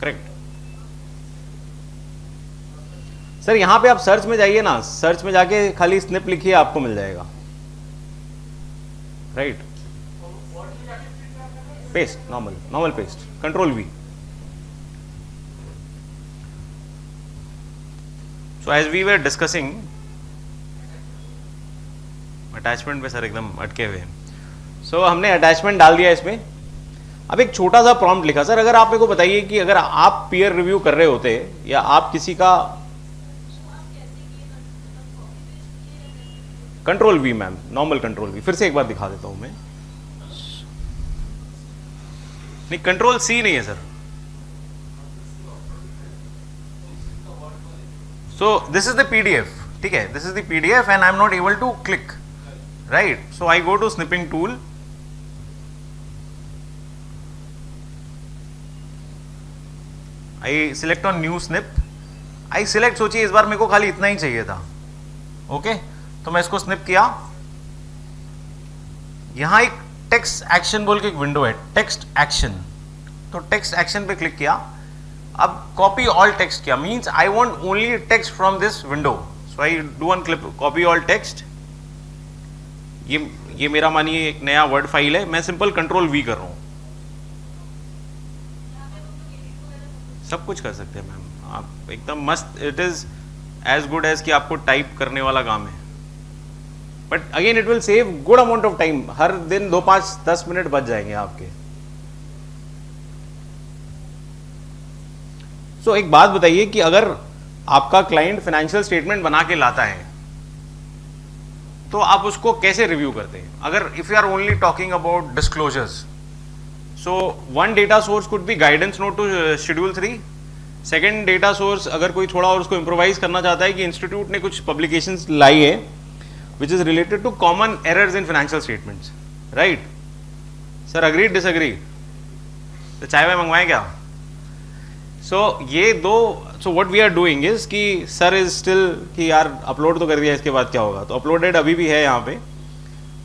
Correct sir. यहां पे आप सर्च में जाइए ना, सर्च में जाके खाली स्निप लिखिए, आपको मिल जाएगा। Right, paste, normal paste, control V. So as we were discussing, attachment पे सर एकदम अटके हुए हैं। सो हमने अटैचमेंट डाल दिया इसमें। अब एक छोटा सा प्रॉम्प्ट लिखा। सर अगर आप मेरे को बताइए कि अगर आप पीयर रिव्यू कर रहे होते या आप किसी का, control we ma'am, normal control we, फिर से एक बार दिखा देता हूं मैं। नहीं, कंट्रोल सी नहीं है sir. So this is the PDF, ठीक है, this is the PDF and I am not able to click, right. So I go to snipping tool, I select on new snip, I select, सोचिए इस बार मेरे को खाली इतना ही चाहिए था, ओके। तो मैं इसको स्निप किया। यहां एक टेक्स्ट एक्शन बोल के एक विंडो है, टेक्स्ट एक्शन, तो टेक्स्ट एक्शन पे क्लिक किया। अब कॉपी ऑल टेक्स्ट किया, means I want only text from this window, so I do one click, copy all text. ये मेरा मानिए एक नया वर्ड फाइल है, मैं सिंपल कंट्रोल वी कर रहा हूं। सब कुछ कर सकते हैं मैम आप, एकदम मस्त। It is as good as कि आपको टाइप करने वाला काम है, but again it will save good amount of time. हर दिन 2, 5, 10 मिनट बच जाएंगे आपके। सो एक बात बताइए कि अगर आपका क्लाइंट फाइनेंशियल स्टेटमेंट बना के लाता है तो आप उसको कैसे रिव्यू करते हैं? अगर if you are only talking about disclosures, so one data source could be guidance note to schedule 3। Second data source, अगर कोई थोड़ा और उसको इम्प्रोवाइज करना चाहता है कि इंस्टीट्यूट ने कुछ पब्लिकेशंस लाई है which is related to common errors in financial statements, right? Sir, agree, disagree? तो चाय वाय मंगवाएं क्या? So ये दो, so what we are doing is कि sir is still कि यार अपलोड तो कर दिया, इसके बाद क्या होगा? तो अपलोडेड अभी भी है यहाँ पे।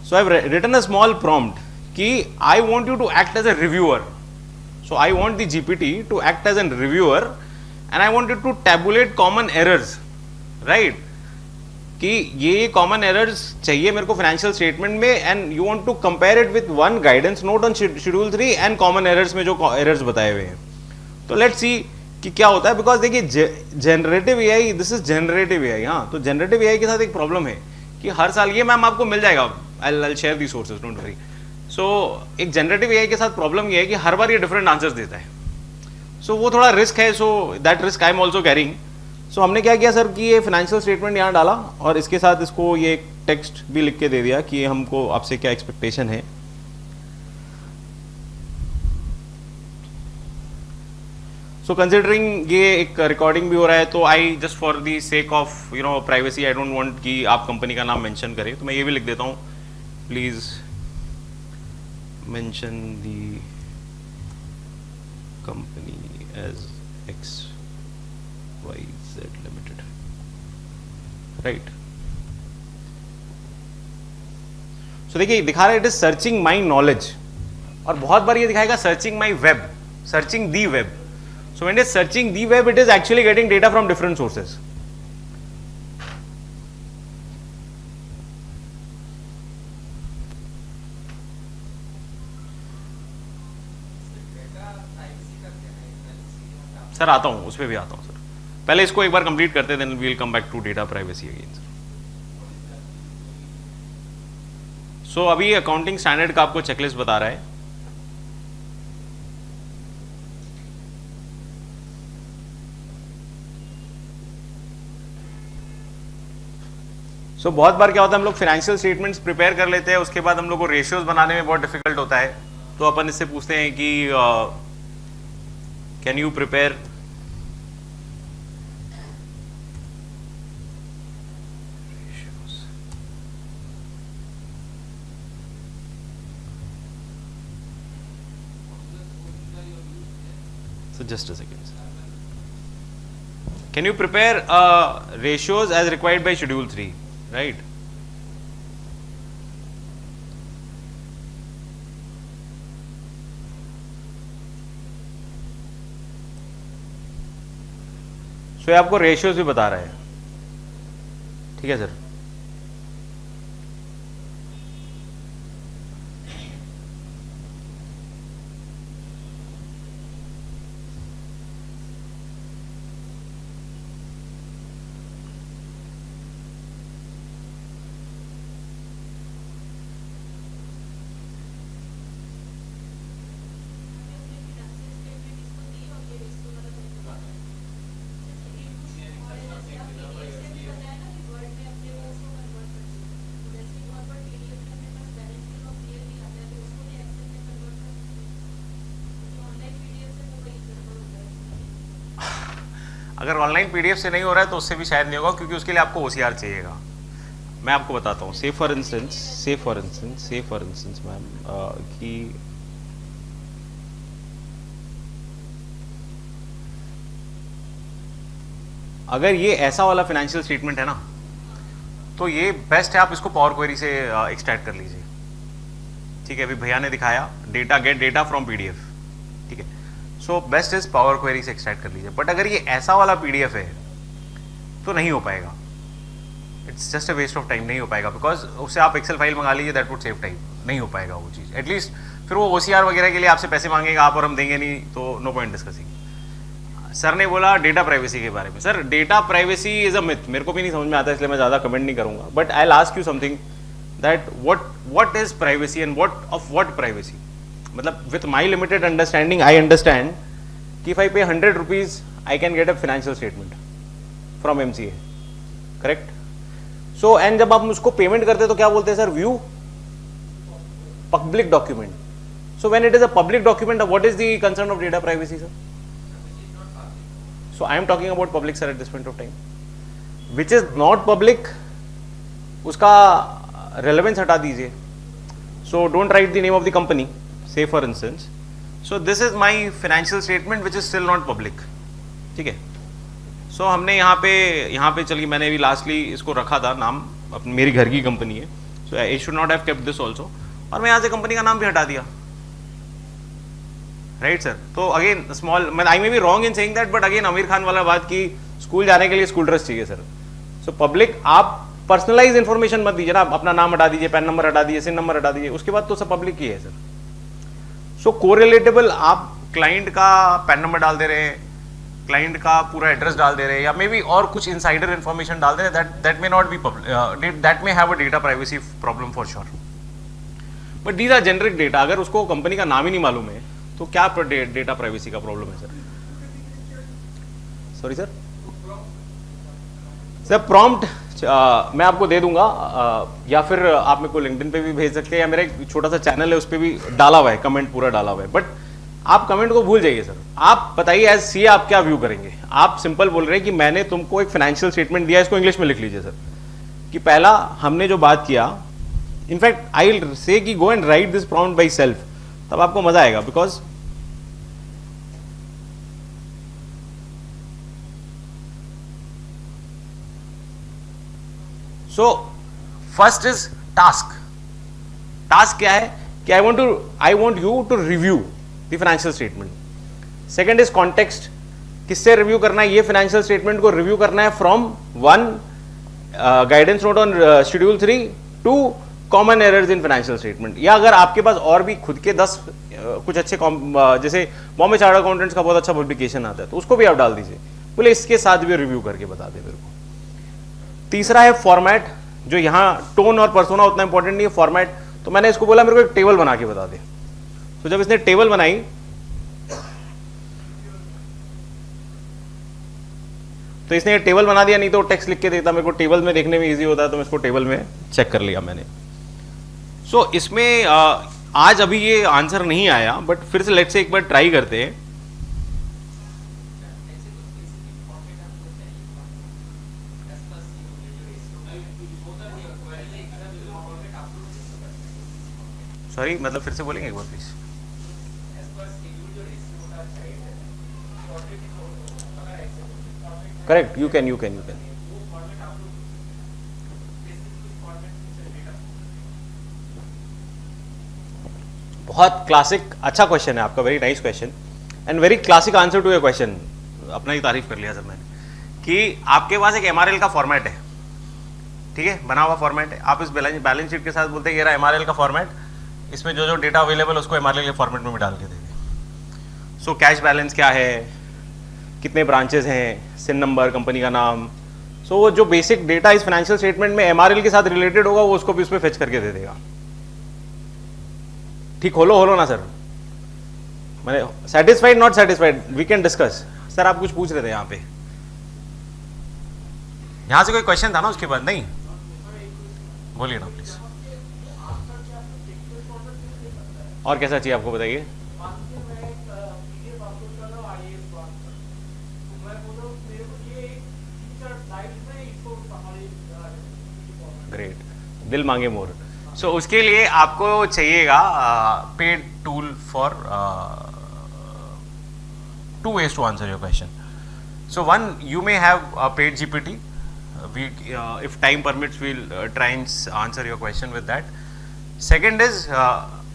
So I've written a small prompt कि I want you to act as a reviewer. So I want the GPT to act as a reviewer and I want it to tabulate common errors, right? कि ये common errors चाहिए मेरे को financial statement में, and you want to compare it with one guidance note on schedule 3 and common errors में जो errors बताए हुए हैं। तो लेट्स सी कि क्या होता है, बिकॉज देखिए generative AI, this is generative AI. हाँ, तो जनरेटिव एआई के साथ एक प्रॉब्लम है कि हर साल, ये मैम आपको मिल जाएगा, I will share the sources, don't worry. So एक जनरेटिव एआई के साथ प्रॉब्लम ये है कि हर बार ये डिफरेंट आंसर्स देता है, सो वो थोड़ा रिस्क है। So that risk I am also carrying. So हमने क्या किया सर कि ये फाइनेंशियल स्टेटमेंट यहाँ डाला और इसके साथ इसको ये एक टेक्स्ट भी लिख के दे दिया कि हमको आपसे क्या एक्सपेक्टेशन है। सो कंसिडरिंग ये एक रिकॉर्डिंग भी हो रहा है, तो I just for the sake of privacy, I don't want कि आप कंपनी का नाम मेंशन करें, तो मैं ये भी लिख देता हूँ, please mention the company as XYZ Limited, right. So देखिए दिखा रहा है it is searching my knowledge, और बहुत बार ये दिखाएगा searching my web, searching the web. So when it is searching the web, it is actually getting data from different sources. Sir आता हूं, उस पर भी आता हूं सर, पहले इसको एक बार कंप्लीट करते हैं, then we will come back to data privacy again sir. So अभी अकाउंटिंग स्टैंडर्ड का आपको चेकलिस्ट बता रहा है। सो बहुत बार क्या होता है, हम लोग फाइनेंशियल स्टेटमेंट्स प्रिपेयर कर लेते हैं, उसके बाद हम लोग को रेशियोज बनाने में बहुत डिफिकल्ट होता है, तो अपन इससे पूछते हैं कि can you prepare So just a second. Can you prepare ratios as required by Schedule 3, right? So ये आपको ratios भी बता रहा है, ठीक है सर? अगर ऑनलाइन पीडीएफ से नहीं हो रहा है तो उससे भी शायद नहीं होगा, क्योंकि उसके लिए आपको ओसीआर चाहिएगा। मैं आपको बताता हूँ, से फॉर इंस्टेंस मैम कि अगर ये ऐसा वाला फाइनेंशियल स्टेटमेंट है ना, तो ये बेस्ट है आप इसको पावर क्वेरी से एक्सट्रैक्ट कर लीजिए, ठीक है? अभी भैया ने दिखाया data, gate data from PDF, ठीक है? So best is power query से एक्सट्रैक्ट कर लीजिए। बट अगर ये ऐसा वाला पीडीएफ है तो नहीं हो पाएगा, it's just a waste of time, नहीं हो पाएगा, बिकॉज उससे आप एक्सेल फाइल मंगा लीजिए, दैट वुड सेव टाइम, नहीं हो पाएगा वो चीज़। एटलीस्ट फिर वो ओसीआर वगैरह के लिए आपसे पैसे मांगेगा, आप और हम देंगे नहीं, तो नो पॉइंट डिस्कसिंग। सर ने बोला डेटा प्राइवेसी के बारे में, sir data privacy is a myth, मेरे को भी नहीं समझ में आता, इसलिए मैं ज़्यादा कमेंट नहीं करूँगा। But I will ask you something that what is privacy and what privacy, मतलब with my limited understanding I understand कि if I pay 100 rupees I can get a financial statement from MCA, correct? So and जब आप उसको payment करते हैं तो क्या बोलते हैं sir? View public document. So when it is a public document, what is the concern of data privacy sir? So I am talking about public sir at this point of time. Which is not public, उसका relevance हटा दीजिए. So don't write the name of the company, say for instance. So this is my financial statement which is still not public. ठीक है? So हमने यहाँ पे चलिए, मैंने भी लास्टली इसको रखा था नाम, अपनी मेरी घर की कंपनी है, so I should not have kept this also, और मैं यहाँ से कंपनी का नाम भी हटा दिया, राइट सर? तो again small, I may be wrong in saying that, but again Aamir Khan वाला बात कि स्कूल जाने के लिए स्कूल ड्रेस चाहिए सर। सो पब्लिक, आप पर्सनलाइज इन्फॉर्मेशन मत दीजिए ना, अपना नाम हटा दीजिए, पैन नंबर हटा दीजिए, सिन नंबर हटा दीजिए, उसके बाद तो सब पब्लिक ही है सर। सो कोरिलेटेबल, आप क्लाइंट का पैन नंबर डाल दे रहे हैं, क्लाइंट का पूरा एड्रेस डाल दे रहे हैं, या मे बी और कुछ इनसाइडर इन्फॉर्मेशन डाल दे रहे हैं, that may not be public, that may have a data privacy problem for sure. But these are generic data, अगर उसको कंपनी का नाम ही नहीं मालूम है तो क्या डेटा प्राइवेसी का प्रॉब्लम है sir? Sorry sir, sir prompt मैं आपको दे दूंगा, या फिर आप मेरे को लिंक्डइन पे भी भेज सकते हैं, या मेरा एक छोटा सा चैनल है उस पर भी डाला हुआ है, कमेंट पूरा डाला हुआ है। बट आप कमेंट को भूल जाइए सर, आप बताइए एज सी आप क्या व्यू करेंगे। आप सिंपल बोल रहे हैं कि मैंने तुमको एक फाइनेंशियल स्टेटमेंट दिया, इसको इंग्लिश में लिख लीजिए सर, कि पहला हमने जो बात किया, इनफैक्ट आई विल से कि go and write this prompt by self, तब आपको मजा आएगा। Because so first is task. Task क्या है कि I want you to review the financial statement. Second is context, किससे रिव्यू करना है? ये फाइनेंशियल स्टेटमेंट को रिव्यू करना है from 1 guidance note on schedule 3 to common errors in financial statement. या अगर आपके पास और भी खुद के 10 कुछ अच्छे जैसे बॉम्बे चार्टर्ड अकाउंटेंट्स का बहुत अच्छा पब्लिकेशन आता है, तो उसको भी आप डाल दीजिए, बोले इसके साथ भी रिव्यू करके बता दे मेरे को। तीसरा है फॉर्मेट, जो यहाँ टोन और पर्सोना उतना इंपॉर्टेंट नहीं है, फॉर्मेट। तो मैंने इसको बोला मेरे को एक टेबल बना के बता दे। तो जब इसने टेबल बनाई, तो इसने टेबल बना दिया, नहीं तो टेक्स्ट लिख के देता, मेरे को टेबल में देखने में इजी होता है, तो मैं इसको टेबल में चेक कर लिया मैंने। सो इसमें आज अभी ये आंसर नहीं आया, बट फिर से लेट्स से एक बार ट्राई करते हैं। सॉरी, मतलब फिर से बोलेंगे एक बार प्लीज। करेक्ट, यू कैन बहुत क्लासिक, अच्छा क्वेश्चन है आपका, very nice question and very classic answer to your question. अपना ही तारीफ कर लिया सर मैंने, कि आपके पास एक एमआरएल का फॉर्मेट है, ठीक है, बना हुआ फॉर्मेट है, आप इस बैलेंस शीट के साथ बोलते हैं ये रहा एमआरएल का फॉर्मेट, इसमें जो जो डेटा अवेलेबल उसको एमआरएल के फॉर्मेट में भी डाल के दे दें। सो कैश बैलेंस क्या है, कितने ब्रांचेस हैं, सिन नंबर, कंपनी का नाम, सो जो बेसिक डेटा इस फाइनेंशियल स्टेटमेंट में एमआरएल के साथ रिलेटेड होगा वो उसको भी उसमें फेच करके दे देगा। ठीक, होलो ना सर, मैंने satisfied not satisfied, we can discuss. Sir आप कुछ पूछ रहे थे यहाँ पे, यहाँ से कोई क्वेश्चन था ना उसके बाद? नहीं, बोलिए ना प्लीज। और कैसा चाहिए आपको बताइए? ग्रेट, दिल मांगे मोर। सो उसके लिए आपको चाहिएगा paid tool for 2 ways to answer your question. So one, you may have a paid GPT. If time permits, we'll try and answer your question with that. Second is,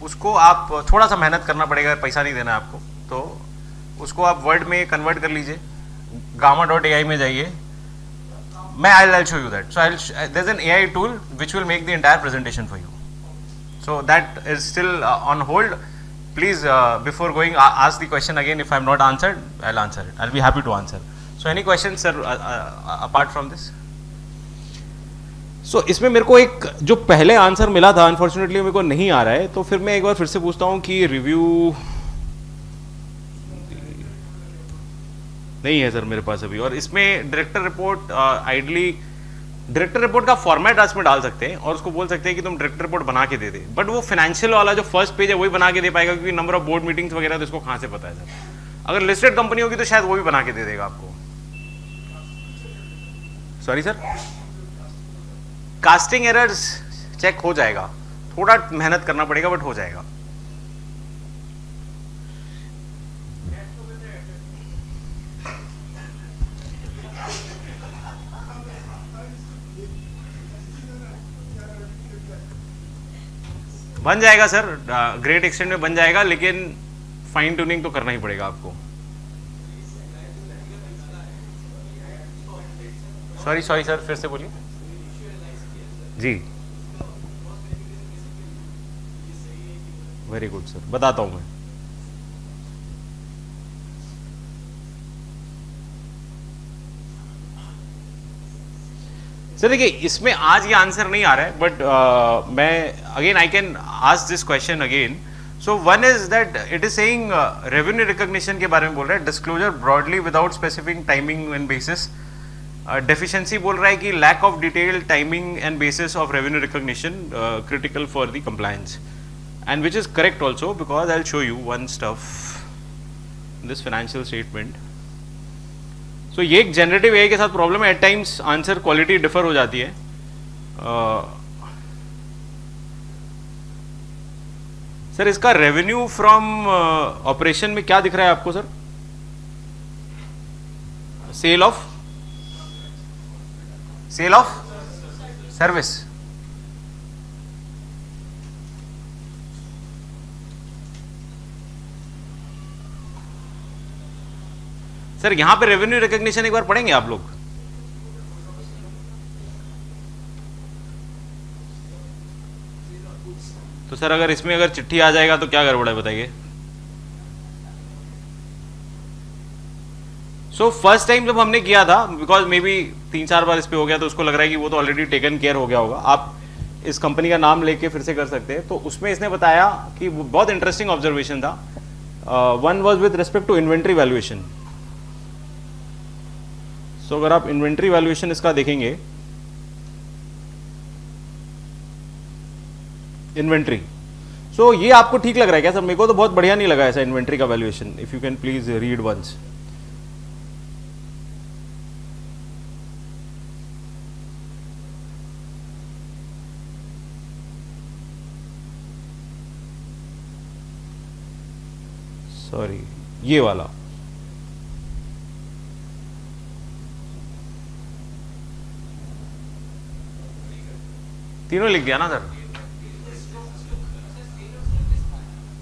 उसको आप थोड़ा सा मेहनत करना पड़ेगा, पैसा नहीं देना आपको, तो उसको आप वर्ड में कन्वर्ट कर लीजिए, gamma.ai में जाइए, मैं I'll show you that. So there's an AI tool which will make the entire presentation for you. So that is still on hold. Please, before going, ask the question again. If I'm not answered, I'll answer it. I'll be happy to answer. So any questions, sir, apart from this? So इसमें मेरे को एक जो पहले answer मिला था, unfortunately मेरे को नहीं आ रहा है, तो फिर मैं एक बार फिर से पूछता हूँ कि रिव्यू नहीं है सर मेरे पास अभी, और इसमें director report ideally director report का फॉर्मेट आज में डाल सकते हैं और उसको बोल सकते हैं कि तुम डायरेक्टर रिपोर्ट बना के दे दे, बट वो फाइनेंशियल वाला जो फर्स्ट पेज है वही बना के दे पाएगा, क्योंकि नंबर ऑफ बोर्ड मीटिंग्स वगैरह तो इसको कहाँ से पता है सर। अगर लिस्टेड कंपनी होगी तो शायद वो भी बना के दे देगा आपको। Sorry sir, casting errors check हो जाएगा, थोड़ा मेहनत करना पड़ेगा बट हो जाएगा। बन जाएगा सर, ग्रेट एक्सटेंट में बन जाएगा, लेकिन फाइन ट्यूनिंग तो करना ही पड़ेगा आपको। सॉरी सर, फिर से बोलिए जी। वेरी गुड सर, बताता हूं मैं। सर देखिए, इसमें आज ये आंसर नहीं आ रहा है, बट मैं अगेन I can ask this question again. So one is that it is saying revenue recognition के बारे में बोल रहा है, disclosure broadly without specific timing and basis. Deficiency बोल रहा है कि lack of detail timing and basis of revenue recognition critical for the compliance, and which is correct also, because I will show you one stuff this financial statement. So ये एक generative AI के साथ problem है, at times answer quality differ हो जाती है। Sir इसका revenue from operation में क्या दिख रहा है आपको sir? Sale of service. Sir यहां पे रेवेन्यू रिकॉग्निशन एक बार पढ़ेंगे आप लोग? तो सर अगर इसमें अगर चिट्ठी आ जाएगा तो क्या गड़बड़ है बताइए? सो फर्स्ट टाइम जब हमने किया था, बिकॉज मे बी 3-4 बार इस पे हो गया, तो उसको लग रहा है कि वो तो ऑलरेडी टेकन केयर हो गया होगा। आप इस कंपनी का नाम लेके फिर से कर सकते हैं। तो उसमें इसने बताया कि बहुत इंटरेस्टिंग ऑब्जर्वेशन था। One was with respect to inventory valuation. So अगर आप इन्वेंट्री वैल्यूएशन इसका देखेंगे, इन्वेंट्री, सो ये आपको ठीक लग रहा है क्या सर? मेरे को तो बहुत बढ़िया नहीं लगा ऐसा इन्वेंट्री का valuation. If you can please read once. Sorry, ये वाला तीनों लिख दिया ना सर।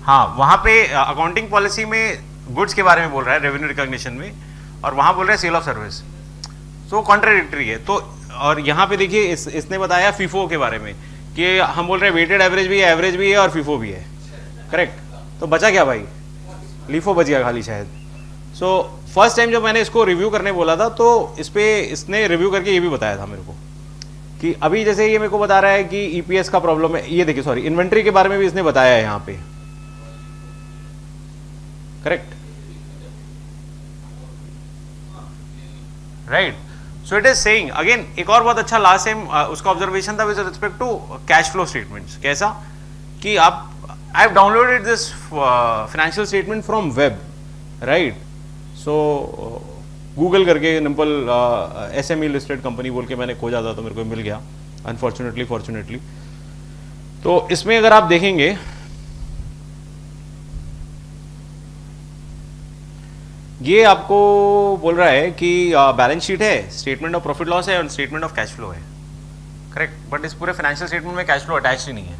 हाँ, वहाँ पे अकाउंटिंग पॉलिसी में गुड्स के बारे में बोल रहा है रेवेन्यू रिकॉग्निशन में, और वहाँ बोल रहा है sale of service, so contradictory है। तो और यहाँ पे देखिए इसने बताया फीफो के बारे में कि हम बोल रहे हैं वेटेड एवरेज भी है, एवरेज भी है और फीफो भी है, करेक्ट। तो बचा क्या भाई, लीफो बच गया खाली शायद। सो फर्स्ट टाइम जब मैंने इसको रिव्यू करने बोला था तो इस पे इसने रिव्यू करके ये भी बताया था मेरे को कि अभी जैसे ये मेरे को बता रहा है कि ईपीएस का प्रॉब्लम है, ये देखिए सॉरी इन्वेंट्री के बारे में भी इसने बताया है यहाँ पे, correct, right. So it is saying again, एक और बहुत अच्छा लास्ट टाइम उसका ऑब्जर्वेशन था with respect to cash flow statements. कैसा कि आप, I have downloaded this financial statement from web, right. So Google करके निम्पल एसएमई लिस्टेड कंपनी बोल के मैंने खोजा था तो मेरे को मिल गया अनफॉर्चुनेटली फॉर्चुनेटली। तो इसमें अगर आप देखेंगे ये आपको बोल रहा है कि बैलेंस शीट है, स्टेटमेंट ऑफ प्रॉफिट लॉस है और स्टेटमेंट ऑफ कैश फ्लो है, करेक्ट। बट इस पूरे फाइनेंशियल स्टेटमेंट में कैश फ्लो अटैच ही नहीं है,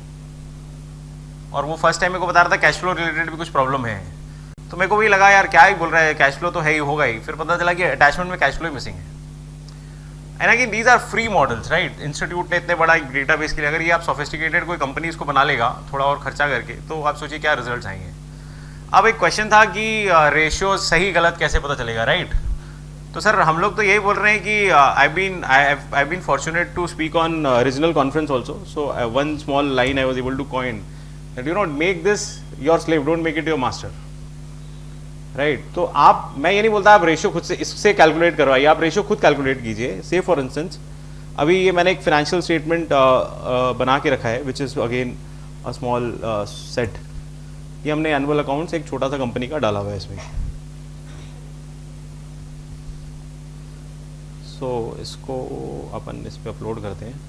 और वो फर्स्ट टाइम मेरे को बता रहा था कैश फ्लो रिलेटेड भी कुछ प्रॉब्लम है। तो मेरे को भी लगा यार क्या ही बोल रहा है, कैश फ्लो तो है ही, होगा ही। फिर पता चला कि अटैचमेंट में कैश फ्लो ही मिसिंग है। And again these are free models, right. Institute ने इतने बड़ा एक डेटाबेस के लिए अगर ये आप सोफिस्टिकेटेड कोई कंपनी इसको बना लेगा थोड़ा और खर्चा करके, तो आप सोचिए क्या रिजल्ट आएंगे। अब एक क्वेश्चन था कि रेशियो सही गलत कैसे पता चलेगा, राइट। तो सर हम लोग तो यही बोल रहे हैं कि I been fortunate to speak on regional conference also, so one small line I was able to coin that you not make this your slave, don't make it your master, right. तो आप, मैं ये नहीं बोलता आप ratio खुद से इससे कैलकुलेट करवाइए, आप रेशियो खुद कैलकुलेट कीजिए। से फॉर इंस्टेंस अभी ये मैंने एक फाइनेंशियल स्टेटमेंट बना के रखा है which is again a small set. ये हमने एनुअल अकाउंट्स एक छोटा सा कंपनी का डाला हुआ है इसमें। सो इसको अपन इस पे अपलोड करते हैं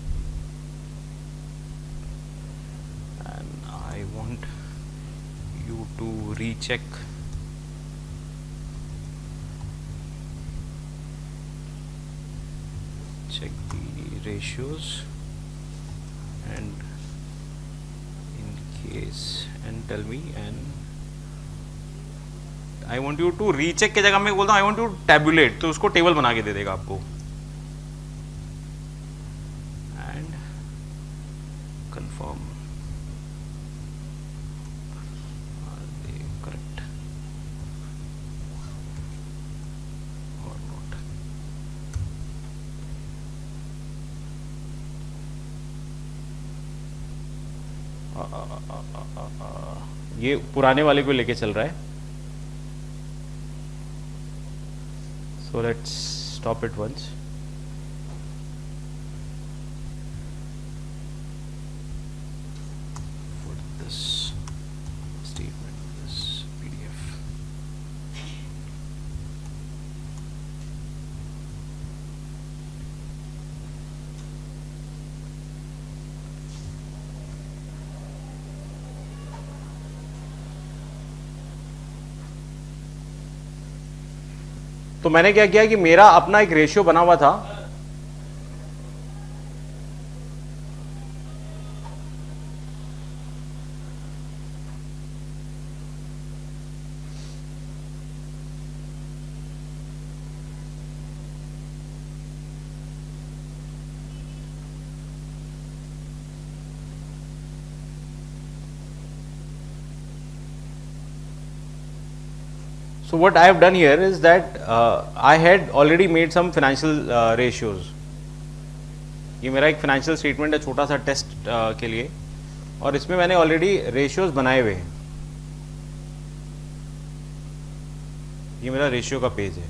and I want you to recheck the ratios and in case and tell me, and I want you to recheck के जगह मैं बोलता हूँ I want you to tabulate, तो उसको टेबल बना के दे देगा आपको and confirm are they correct or not। ये पुराने वाले को लेके चल रहा है, so let's stop it once. This statement, this PDF, तो मैंने क्या किया कि मेरा अपना एक रेशियो बना हुआ था, so what I have done here is that I had already made some financial ratios। ये मेरा एक फाइनेंशियल स्टेटमेंट है छोटा सा टेस्ट के लिए, और इसमें मैंने ऑलरेडी रेशियोज बनाए हुए हैं। ये मेरा रेशियो का पेज है।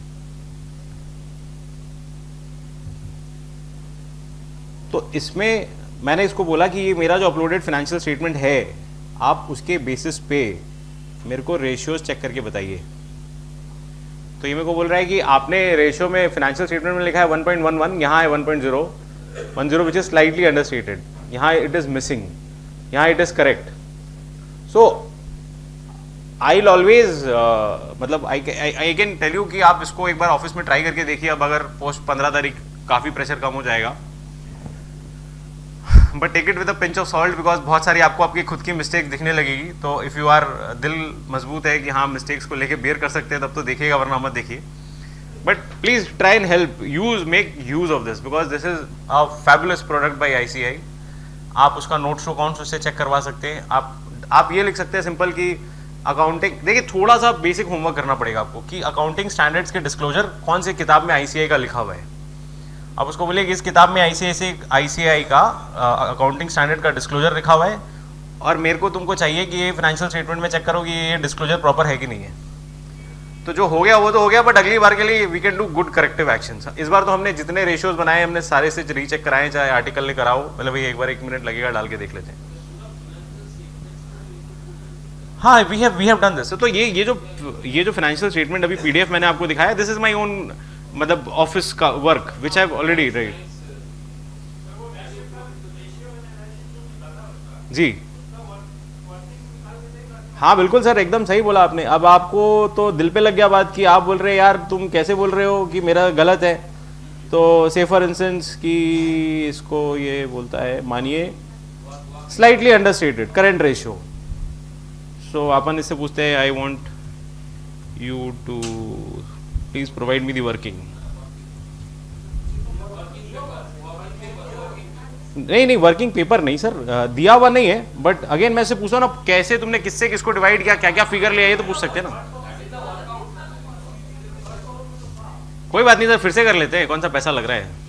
तो इसमें मैंने इसको बोला कि ये मेरा जो अपलोडेड फाइनेंशियल स्टेटमेंट है, आप उसके बेसिस पे मेरे को रेशियोज चेक करके बताइए। तो ये मेरे को बोल रहा है कि आपने रेशियो में फाइनेंशियल स्टेटमेंट में लिखा है 1.11, यहाँ है 1.0 विच इज स्लाइटली अंडरस्टेटेड, यहाँ इट इज मिसिंग, यहाँ it is correct. So I will always मतलब आई कैन टेल यू कि आप इसको एक बार ऑफिस में ट्राई करके देखिए। अब अगर पोस्ट 15 तारीख काफ़ी प्रेशर कम हो जाएगा but take it with a pinch of salt, because बहुत सारी आपको आपकी खुद की मिस्टेक दिखने लगेगी. तो इफ़ यू आर दिल मजबूत है कि हाँ मिस्टेक्स को लेके बेयर कर सकते हैं तब तो देखिएगा, वरना मत देखिए. But please try and help make use of this, because this is a fabulous product by ICI. आप उसका नोट्स टू अकाउंट्स उससे चेक करवा सकते हैं. आप ये लिख सकते हैं सिंपल कि अकाउंटिंग, देखिए थोड़ा सा बेसिक होमवर्क करना पड़ेगा आपको कि अकाउंटिंग स्टैंडर्ड्स के डिस्क्लोजर कौन सी किताब में ICI का लिखा हुआ है. आप उसको बोलिए कि इस किताब में ICI का अकाउंटिंग स्टैंडर्ड का डिस्क्लोजर लिखा हुआ है और मेरे को तुमको चाहिए कि ये फाइनेंशियल स्टेटमेंट में चेक करो कि ये डिस्क्लोजर प्रॉपर है कि नहीं है. तो जो हो गया वो तो हो गया, बट अगली बार के लिए we can do good corrective action. इस बार तो हमने जितने रेशियोज बनाए हमने सारे से रीचेक कराए, चाहे आर्टिकल ने कराओ, मतलब एक बार 1 मिनट लगेगा, डाल के देख लेते हैं. हाँ, वी हैव डन दिस. तो ये जो फाइनेंशियल स्टेटमेंट अभी PDF मैंने आपको दिखाया, दिस इज माय ओन मतलब ऑफिस का work which I have already write. जी हाँ बिल्कुल सर, एकदम सही बोला आपने. अब आपको तो दिल पे लग गया बात कि आप बोल रहे हैं यार तुम कैसे बोल रहे हो कि मेरा गलत है. तो से फॉर इंस्टेंस कि इसको ये बोलता है, मानिए slightly understated current ratio. So अपन इससे पूछते हैं I want you to please provide me the working. नहीं वर्किंग पेपर नहीं सर, दिया हुआ नहीं है. बट अगेन मैं से पूछा ना कैसे तुमने किससे किसको डिवाइड किया, क्या क्या फिगर लिया, ये तो पूछ सकते हैं ना. कोई बात नहीं सर, फिर से कर लेते हैं, कौन सा पैसा लग रहा है.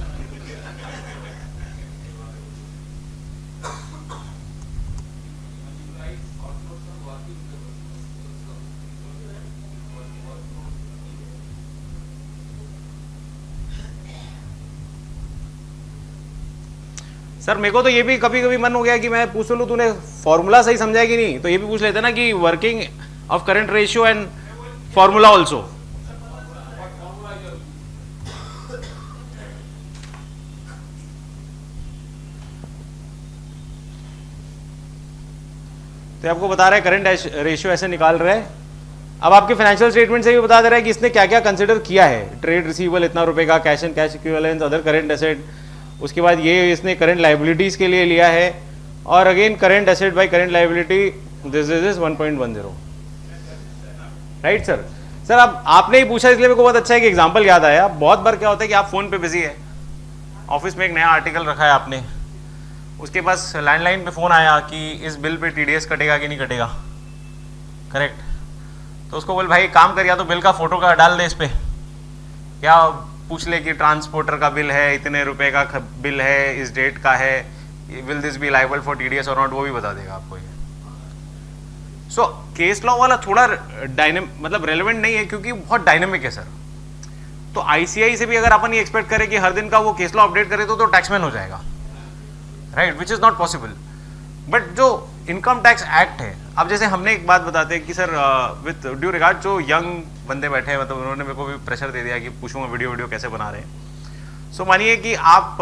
सर मेरे को तो ये भी कभी कभी मन हो गया कि मैं पूछ लूँ तूने फॉर्मूला सही समझा है कि नहीं, तो ये भी पूछ लेते ना कि working of current ratio and formula also. तो आपको बता रहा है करंट रेशियो ऐसे निकाल रहा है. अब आपके फाइनेंशियल स्टेटमेंट से भी बता दे रहा है कि इसने क्या क्या कंसिडर किया है. ट्रेड रिसीवेबल इतना रुपए का, cash and cash equivalence, other current asset. उसके बाद ये इसने करंट लाइबिलिटीज के लिए लिया है, और again current asset by current liability this is 1.10. Right sir. Sir अब आपने ही पूछा इसलिए मेरे को बहुत अच्छा है कि एग्जांपल याद आया. बहुत बार क्या होता है कि आप फोन पे बिजी है, ऑफिस में एक नया आर्टिकल रखा है आपने, उसके पास लैंडलाइन पे फोन आया कि इस बिल पे TDS कटेगा कि नहीं कटेगा. करेक्ट. तो उसको बोल भाई काम कर, या तो बिल का फोटो का डाल दे इस पे, या पूछ ले कि ट्रांसपोर्टर का बिल है, इतने रुपए का बिल है, इस डेट का है, will this B liable for TDS और नॉट, वो भी बता देगा आपको ये. सो केस लॉ वाला थोड़ा मतलब रेलेवेंट नहीं है क्योंकि बहुत डायनेमिक है सर. तो ICI से भी अगर अपन ये एक्सपेक्ट करें कि हर दिन का वो केस लॉ अपडेट करे तो टैक्समैन हो जाएगा, right, which is not possible. But जो इनकम टैक्स एक्ट है, अब जैसे हमने एक बात बताते हैं कि सर विथ ड्यू रिगार्ड जो यंग बंदे बैठे हैं, मतलब उन्होंने मेरे को भी प्रेशर दे दिया कि पूछूंगा वीडियो कैसे बना रहे हैं. सो मानिए कि आप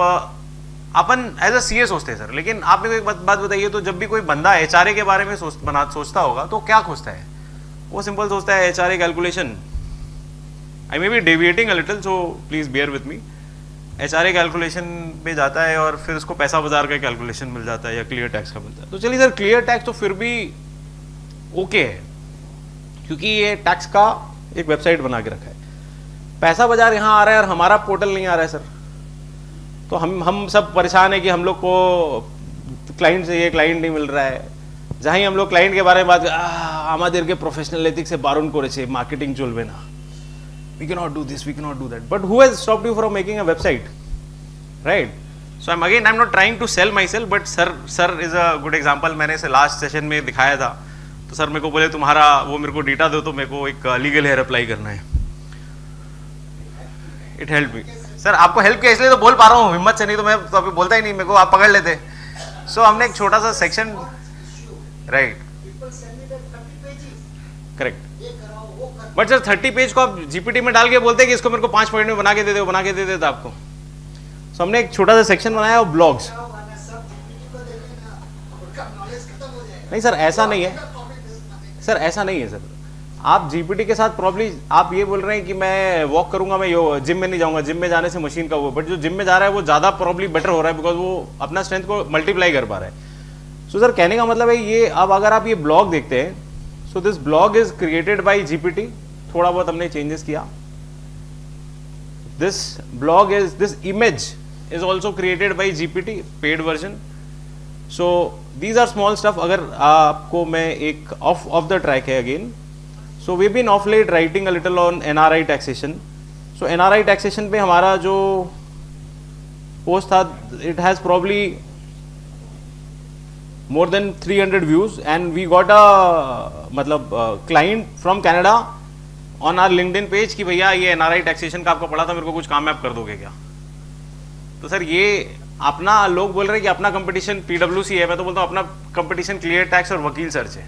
अपन एज अ CA सोचते हैं सर, लेकिन आप मेरे को एक बात बताइए, तो जब भी कोई बंदा HRA के बारे में सोचता होगा तो क्या खोजता है? वो सिंपल सोचता है HRA calculation. I may be deviating a little, so please bear with me. HRA calculation पे जाता है और फिर उसको पैसा बाजार का कैलकुलेशन मिल जाता है या क्लियर टैक्स का मिलता है. तो चलिए सर क्लियर टैक्स तो फिर भी ओके है क्योंकि ये टैक्स का एक वेबसाइट बना के रखा है. पैसा बाजार यहाँ आ रहा है और हमारा पोर्टल नहीं आ रहा है सर. तो हम सब परेशान है कि हम लोग को क्लाइंट से ये क्लाइंट नहीं मिल रहा है. जहाँ ही हम लोग क्लाइंट के बारे में बात আমাদেরকে प्रोफेशनल एथिक्स से बारण করেছে, मार्केटिंग चलবে ना, we cannot do this, we cannot do that. But who has stopped you from making a website, right? So I'm not trying to sell myself, but sir is a good example. मैंने इसे last session में दिखाया था. तो sir मेरे को बोले तुम्हारा वो मेरे को डेटा दो, तो मेरे को एक लीगल हेयर अप्लाई करना है. It help me sir. आपको हेल्प किया इसलिए तो बोल पा रहा हूँ हिम्मत से, नहीं तो मैं तो अभी बोलता ही नहीं, मेरे को आप पकड़ लेते. सो हमने एक छोटा सा section, right, correct. But sir 30 page को आप GPT में डाल के बोलते हैं कि इसको मेरे को 5 पॉइंट में बना के दे दो, बना के दे देता आपको. सो हमने एक छोटा सा सेक्शन बनाया और ब्लॉग्स. नहीं सर ऐसा नहीं है सर, ऐसा नहीं है सर. आप जीपीटी के साथ प्रॉब्ली आप ये बोल रहे हैं कि मैं वॉक करूंगा, मैं जिम में नहीं जाऊंगा, जिम में जाने से मशीन का वो, बट जो जिम में जा रहा है वो ज़्यादा प्रॉब्ली बेटर हो रहा है बिकॉज वो अपना स्ट्रेंथ को मल्टीप्लाई कर पा रहा है। सो सर कहने का मतलब है ये, अब अगर आप ये ब्लॉग देखते हैं, so this blog is created by GPT, थोड़ा बहुत हमने चेंजेस किया। This blog is, this image is also created by GPT paid version. So these are small stuff. अगर आपको मैं एक off the track है again. So we've been off late writing a little on NRI taxation. So NRI taxation पे हमारा जो post था, it has probably more than 300 views and we got a मतलब client from Canada on our LinkedIn page कि भैया ये NRI taxation का आपको पढ़ा था, मेरे को कुछ काम में आप कर दोगे क्या? तो सर ये अपना, लोग बोल रहे हैं कि अपना कंपटीशन पीडब्ल्यूसी है, मैं तो बोलता हूँ अपना कंपटीशन क्लियर टैक्स और वकील सर्च है,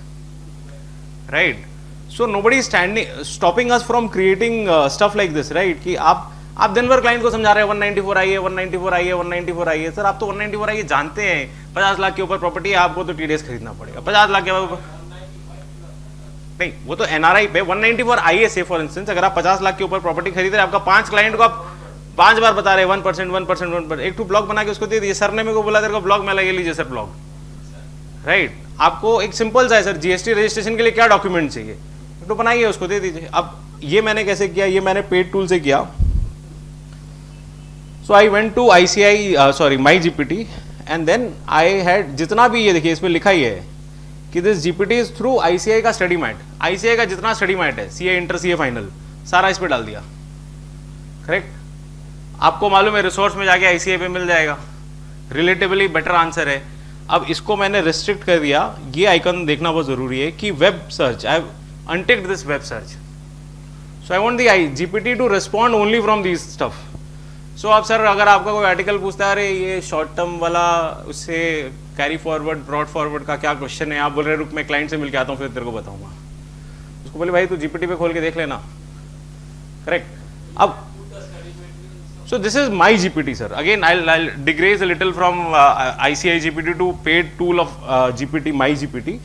right? So nobody stopping us from creating stuff like this, right? कि आप दिन भर क्लाइंट को समझा रहे हैं 194 आई है, 194 आई है, 194 आई है। सर आप तो 194 आई है जानते हैं, 50 लाख के ऊपर प्रॉपर्टी है, आपको तो टीडीएस खरीदना पड़ेगा। 50 लाख के ऊपर नहीं, वो तो एनआरआई पे 194 आई है। से फॉर इंस्टेंस अगर आप 50 लाख के ऊपर प्रॉपर्टी खरीद रहे हैं, आपका 5 क्लाइंट को आप 5 बार बता रहे हैं 1%, 1%, 1%, एक टू ब्लॉग बना के उसको दे दीजिए। सर ने मेरे को बोला तेरे को ब्लॉग में लगे लीजिए सर ब्लॉग, राइट? आपको एक सिंपल सा है सर, जीएसटी रजिस्ट्रेशन के लिए क्या डॉक्यूमेंट चाहिए, तो बनाइए उसको दे दीजिए। अब ये मैंने कैसे किया, ये मैंने पेड टूल से किया। So I went to ICI my GPT and then I had, जितना भी ये देखिए इसमें लिखा ही है कि this GPT is through ICI का स्टडी मैट। ICI का जितना स्टडी मैट है, CA इंटर CA फाइनल, सारा इस पर डाल दिया, करेक्ट? आपको मालूम है रिसोर्स में जाके ICI पे मिल जाएगा, रिलेटिवली बेटर आंसर है। अब इसको मैंने रिस्ट्रिक्ट कर दिया, ये आइकन देखना बहुत जरूरी है कि web search, I have unticked this web search. So I want the GPT to respond only from this stuff. So अब सर अगर आपका कोई आर्टिकल पूछता है अरे ये शॉर्ट टर्म वाला, उससे कैरी फॉरवर्ड ब्रॉड फॉरवर्ड का क्या क्वेश्चन है, आप बोल रहे रुक मैं क्लाइंट से मिल के आता हूँ फिर तेरे को बताऊंगा, उसको बोले भाई तू जीपीटी पे खोल के देख लेना, करेक्ट? अब so this is my GPT, sir. Again I'll digress a little from ICI GPT to paid tool of GPT, my GPT,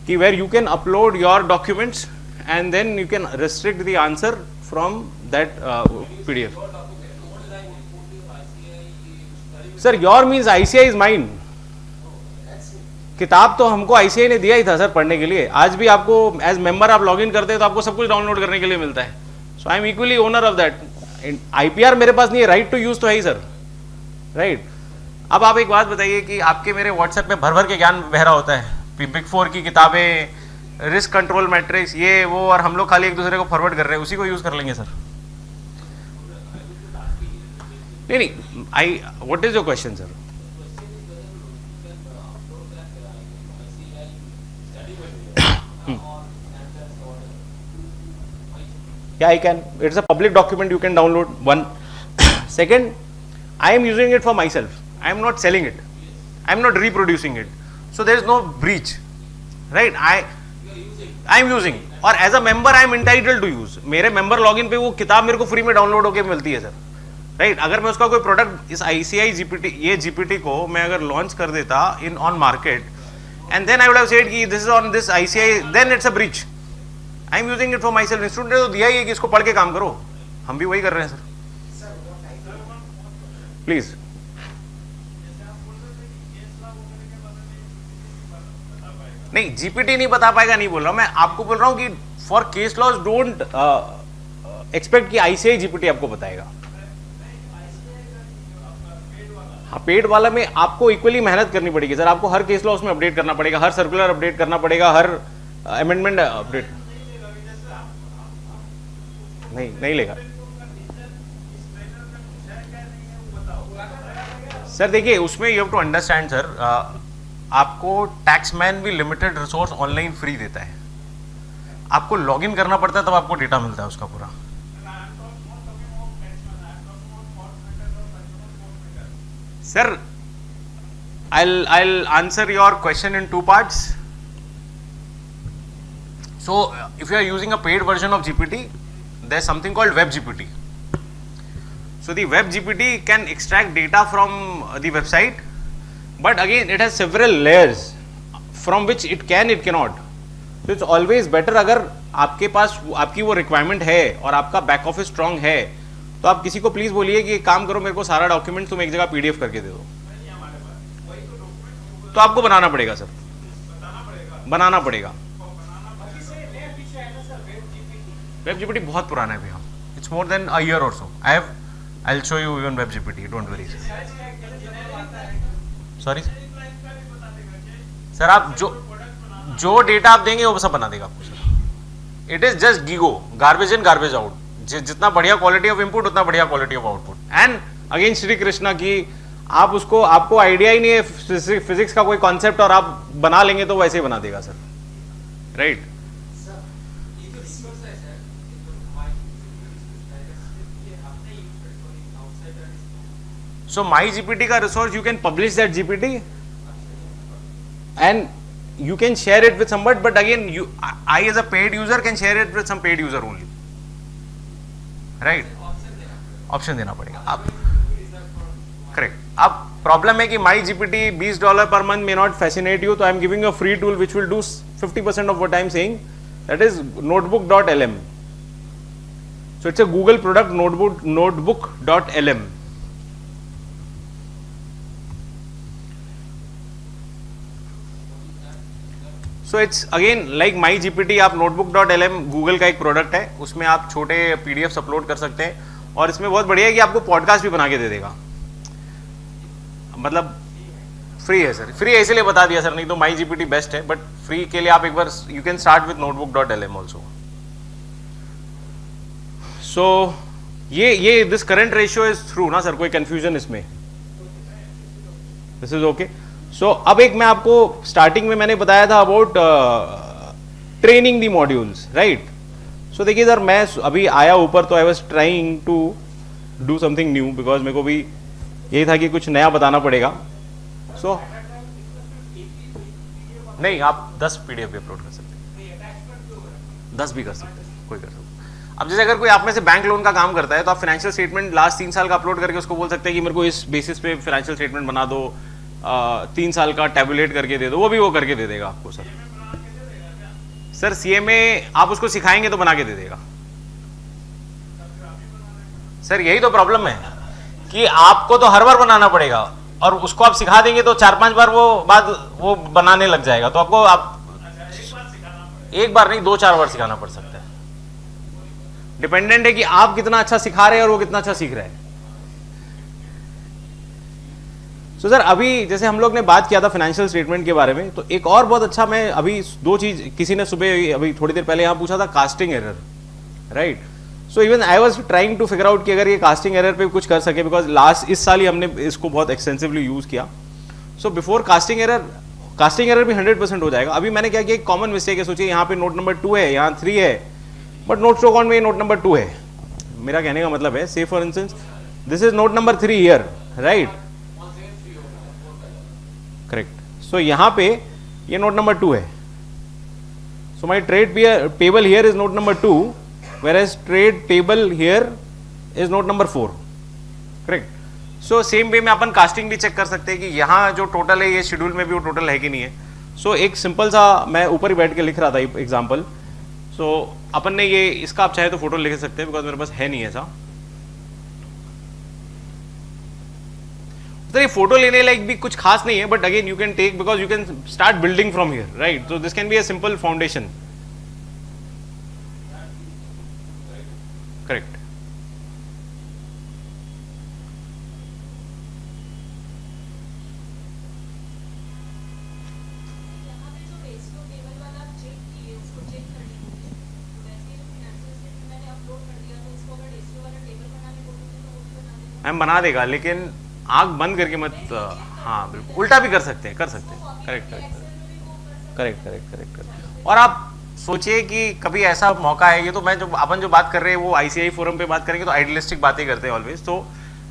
ki where you can upload your documents and then you can restrict the answer from that PDF. Sir, your means ICI is mine. किताब तो हमको ICI ने दिया ही था sir पढ़ने के लिए। आज भी आपको एज मेंबर आप लॉगिन करते हैं तो आपको सब कुछ डाउनलोड करने के लिए मिलता है। So I am equally owner of that. IPR मेरे पास नहीं है, राइट टू यूज तो है ही सर, राइट? अब आप एक बात बताइए कि आपके मेरे व्हाट्सएप में भर भर के ज्ञान बह रहा होता है, बिग 4 की किताबें, रिस्क कंट्रोल मैट्रिक्स, ये वो, और हम लोग खाली एक दूसरे को फॉरवर्ड कर रहे हैं, उसी को यूज कर लेंगे सर। नहीं, what is your question sir? Yeah, I can. It's a public document, you can download. One. Second, I am using it for myself. I am not selling it. I am not reproducing it. So there is no breach, right? I am using. और as a member I am entitled to use. मेरे member login पे वो किताब मेरे को free में download होके मिलती है सर, राइट? अगर मैं उसका कोई प्रोडक्ट इस ICI GPT, ये GPT को मैं अगर लॉन्च कर देता in on market and then I would have said कि this is on this ICI, then it's a breach. I am using it for myself. Institute ने तो दिया ही है कि इसको पढ़ के काम करो, हम भी वही कर रहे हैं सर। प्लीज नहीं, जीपीटी नहीं बता पाएगा नहीं बोल रहा हूं मैं, आपको बोल रहा हूं कि for case laws don't expect कि ICI जीपीटी आपको बताएगा। हाँ, पेड वाला में आपको इक्वली मेहनत करनी पड़ेगी सर, आपको हर केस लॉ उसमें अपडेट करना पड़ेगा, हर सर्कुलर अपडेट करना पड़ेगा, हर अमेंडमेंट अपडेट नहीं लेगा सर। देखिए उसमें you have to understand sir, आपको टैक्समैन भी लिमिटेड रिसोर्स ऑनलाइन फ्री देता है, आपको लॉगिन करना पड़ता है तब आपको डेटा मिलता है उसका पूरा। Sir I'll answer your question in 2 parts. So if you are using a paid version of GPT, there's something called Web GPT. So the Web GPT can extract data from the website, but again it has several layers from which it cannot. So it's always better अगर आपके पास आपकी वो requirement है और आपका back office strong है, तो आप किसी को प्लीज बोलिए कि एक काम करो, मेरे को सारा डॉक्यूमेंट तुम एक जगह पीडीएफ करके दे दो। तो आपको बनाना पड़ेगा सर, बनाना पड़ेगा। वेब जीपीटी बहुत पुराना है भैया, it's more than a year और so. I will show you even web GPT, don't worry. Sorry sir, आप जो डेटा आप देंगे वो सब बना देगा आपको sir. It is just GIGO, garbage in garbage out. जितना बढ़िया क्वालिटी ऑफ इनपुट उतना बढ़िया quality of output. And again Shri Krishna की आप उसको, आपको आइडिया ही नहीं है फिजिक्स का कोई कॉन्सेप्ट और आप बना लेंगे तो वैसे ही बना देगा sir, right. So my GPT का resource, you can publish that GPT and you can share it with somebody, but again I as a paid user can share it with some paid user only, right? Option देना पड़ेगा आप, correct. अब problem है कि my GPT $20 per month may not fascinate you, तो I am giving you a free tool which will do 50% of what I am saying, that is notebook.lm. So it's a Google product, notebook.lm. So it's again like my GPT. आप notebook.lm Google का एक product है, उसमें आप छोटे PDF upload कर सकते हैं और इसमें बहुत बढ़िया है कि आपको पॉडकास्ट भी बना के दे देगा। मतलब फ्री है सर, फ्री है इसलिए बता दिया सर, नहीं तो माई जीपीटी बेस्ट है, बट फ्री के लिए आप एक बार you can start with notebook.lm also. So ये this current ratio is through ना सर, कोई कंफ्यूजन इसमें? This is okay. सो अब एक मैं आपको स्टार्टिंग में मैंने बताया था about training the modules, right. So देखिए सर, मैं अभी आया ऊपर तो I was trying to do something new, because मेरे को भी यही था कि कुछ नया बताना पड़ेगा। सो नहीं, आप 10 पीडीएफ भी अपलोड कर सकते हैं, 10 भी कर सकते हैं, कोई कर सकता है। अब जैसे अगर कोई आप में से बैंक लोन का काम करता है तो आप फाइनेंशियल स्टेटमेंट लास्ट 3 साल का अपलोड करके उसको बोल सकते हैं कि मेरे को इस बेसिस पे फाइनेंशियल स्टेटमेंट बना दो, 3 साल का टैबुलेट करके दे दो, वो भी वो करके दे देगा आपको सर। सर सीएमए आप उसको सिखाएंगे तो बना के दे देगा सर। यही तो प्रॉब्लम है कि आपको तो हर बार बनाना पड़ेगा और उसको आप सिखा देंगे तो 4-5 बार वो बनाने लग जाएगा। तो आपको एक बार नहीं 2-4 बार सिखाना पड़ सकता है। डिपेंडेंट है कि आप कितना अच्छा सिखा रहे हैं और वो कितना अच्छा सीख रहे हैं। तो सर अभी जैसे हम लोग ने बात किया था फाइनेंशियल स्टेटमेंट के बारे में, तो एक और बहुत अच्छा, मैं अभी 2 चीज किसी ने सुबह अभी थोड़ी देर पहले यहाँ पूछा था, casting error, right. So even I was trying to figure out कि अगर ये कास्टिंग एरर पे कुछ कर सके, बिकॉज इस साल ही हमने इसको बहुत एक्सटेंसिवली यूज किया। सो बिफोर कास्टिंग एरर भी 100% हो जाएगा। अभी मैंने क्या किया, एक कॉमन मिस्टेक है, सोचिए यहाँ पे नोट नंबर 2 है, यहाँ 3 है, बट नोट स्टॉक ऑन में नोट नंबर 2 है। मेरा कहने का मतलब है, से for instance this is note number 3 here, right, correct. So यहां पे ये नोट नंबर 2 है, so my trade payable here is note number 2, whereas trade payable here is note number 4, correct. So same way में अपन casting भी check कर सकते हैं कि यहाँ जो टोटल है ये शेड्यूल में भी वो टोटल है कि नहीं है। सो एक सिंपल सा मैं ऊपर ही बैठ के लिख रहा था एग्जाम्पल। सो अपन ने ये इसका आप चाहे तो फोटो लिख सकते हैं, बिकॉज मेरे पास है नहीं ऐसा। तो ये फोटो लेने लायक भी कुछ खास नहीं है, but again you can take, because you can start building from here, right. So this can be a simple foundation, correct. Ma'am बना देगा, लेकिन आंख बंद करके मत, हाँ बिल्कुल, उल्टा भी कर सकते हैं, करेक्ट। और आप सोचिए कि कभी ऐसा मौका है, ये तो मैं जो अपन जो बात कर रहे हैं वो आईसीआई फोरम पे बात करेंगे तो आइडियलिस्टिक बातें करते हैं ऑलवेज। तो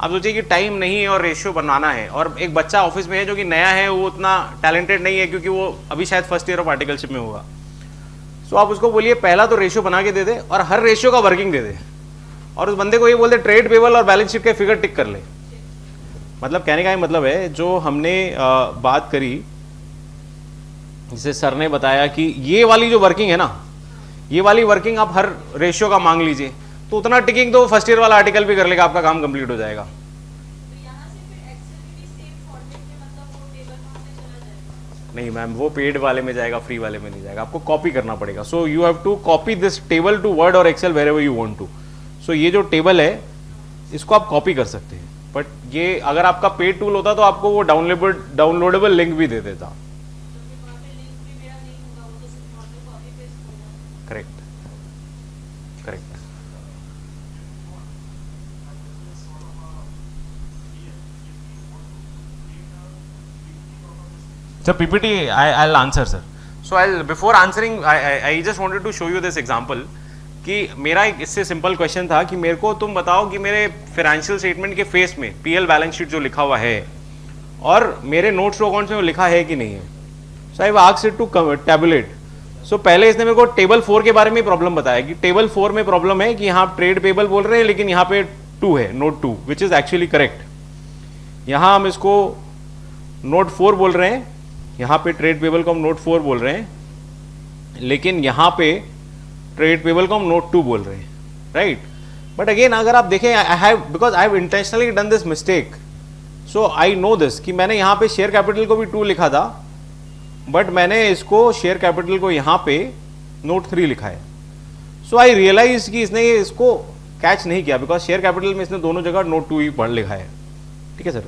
आप सोचिए कि टाइम नहीं है और रेशियो बनाना है, और एक बच्चा ऑफिस में है जो कि नया है, वो उतना टैलेंटेड नहीं है क्योंकि वो अभी शायद फर्स्ट ईयर ऑफ आर्टिकलशिप में होगा। सो आप उसको बोलिए पहला तो रेशियो बना के दे दे और हर रेशियो का वर्किंग दे दे, और उस बंदे को ये बोल दे ट्रेड पेबल और बैलेंस शीट के फिगर टिक कर ले। मतलब कहने का ये मतलब है, जो हमने बात करी, जिसे सर ने बताया कि ये वाली जो वर्किंग है ना, ये वाली वर्किंग आप हर रेशियो का मांग लीजिए, तो उतना टिकिंग तो फर्स्ट ईयर वाला आर्टिकल भी कर लेगा, आपका काम कंप्लीट हो जाएगा। नहीं मैम, वो पेड वाले में जाएगा, फ्री वाले में नहीं जाएगा, आपको कॉपी करना पड़ेगा। So you have to copy this table to Word और Excel wherever you want to. So ये जो टेबल है इसको आप कॉपी कर सकते हैं, बट ये अगर आपका पेड टूल होता तो आपको वो डाउनलोडेबल लिंक भी दे देता। Correct correct. So PPT, I'll answer sir. So before answering, I just wanted to show you this example कि मेरा एक इससे सिंपल क्वेश्चन था कि मेरे को तुम बताओ कि मेरे फाइनेंशियल स्टेटमेंट के फेस में पीएल बैलेंस शीट जो लिखा हुआ है और मेरे नोट्स टू अकाउंट्स में वो लिखा है कि नहीं है। So I asked it to tabulate. So पहले इसने मेरे को टेबल 4 के बारे में प्रॉब्लम बताया कि टेबल 4 में प्रॉब्लम है कि यहाँ ट्रेड पेबल बोल रहे हैं लेकिन यहाँ पे 2 है, note 2, which is actually correct. यहाँ हम इसको नोट 4 बोल रहे हैं, यहाँ पे ट्रेड पेबल को हम नोट 4 बोल रहे हैं, लेकिन यहाँ पे ट्रेड पेबल को हम नोट 2 बोल रहे हैं, राइट। बट अगेन अगर आप देखें, I have because I have intentionally done this mistake, so I know this कि मैंने यहाँ पे शेयर कैपिटल को भी 2 लिखा था, बट मैंने इसको शेयर कैपिटल को यहाँ पे नोट 3 लिखा है। सो आई रियलाइज कि इसने इसको कैच नहीं किया, बिकॉज शेयर कैपिटल में इसने दोनों जगह नोट 2 ही पढ़ लिखा है, ठीक है sir.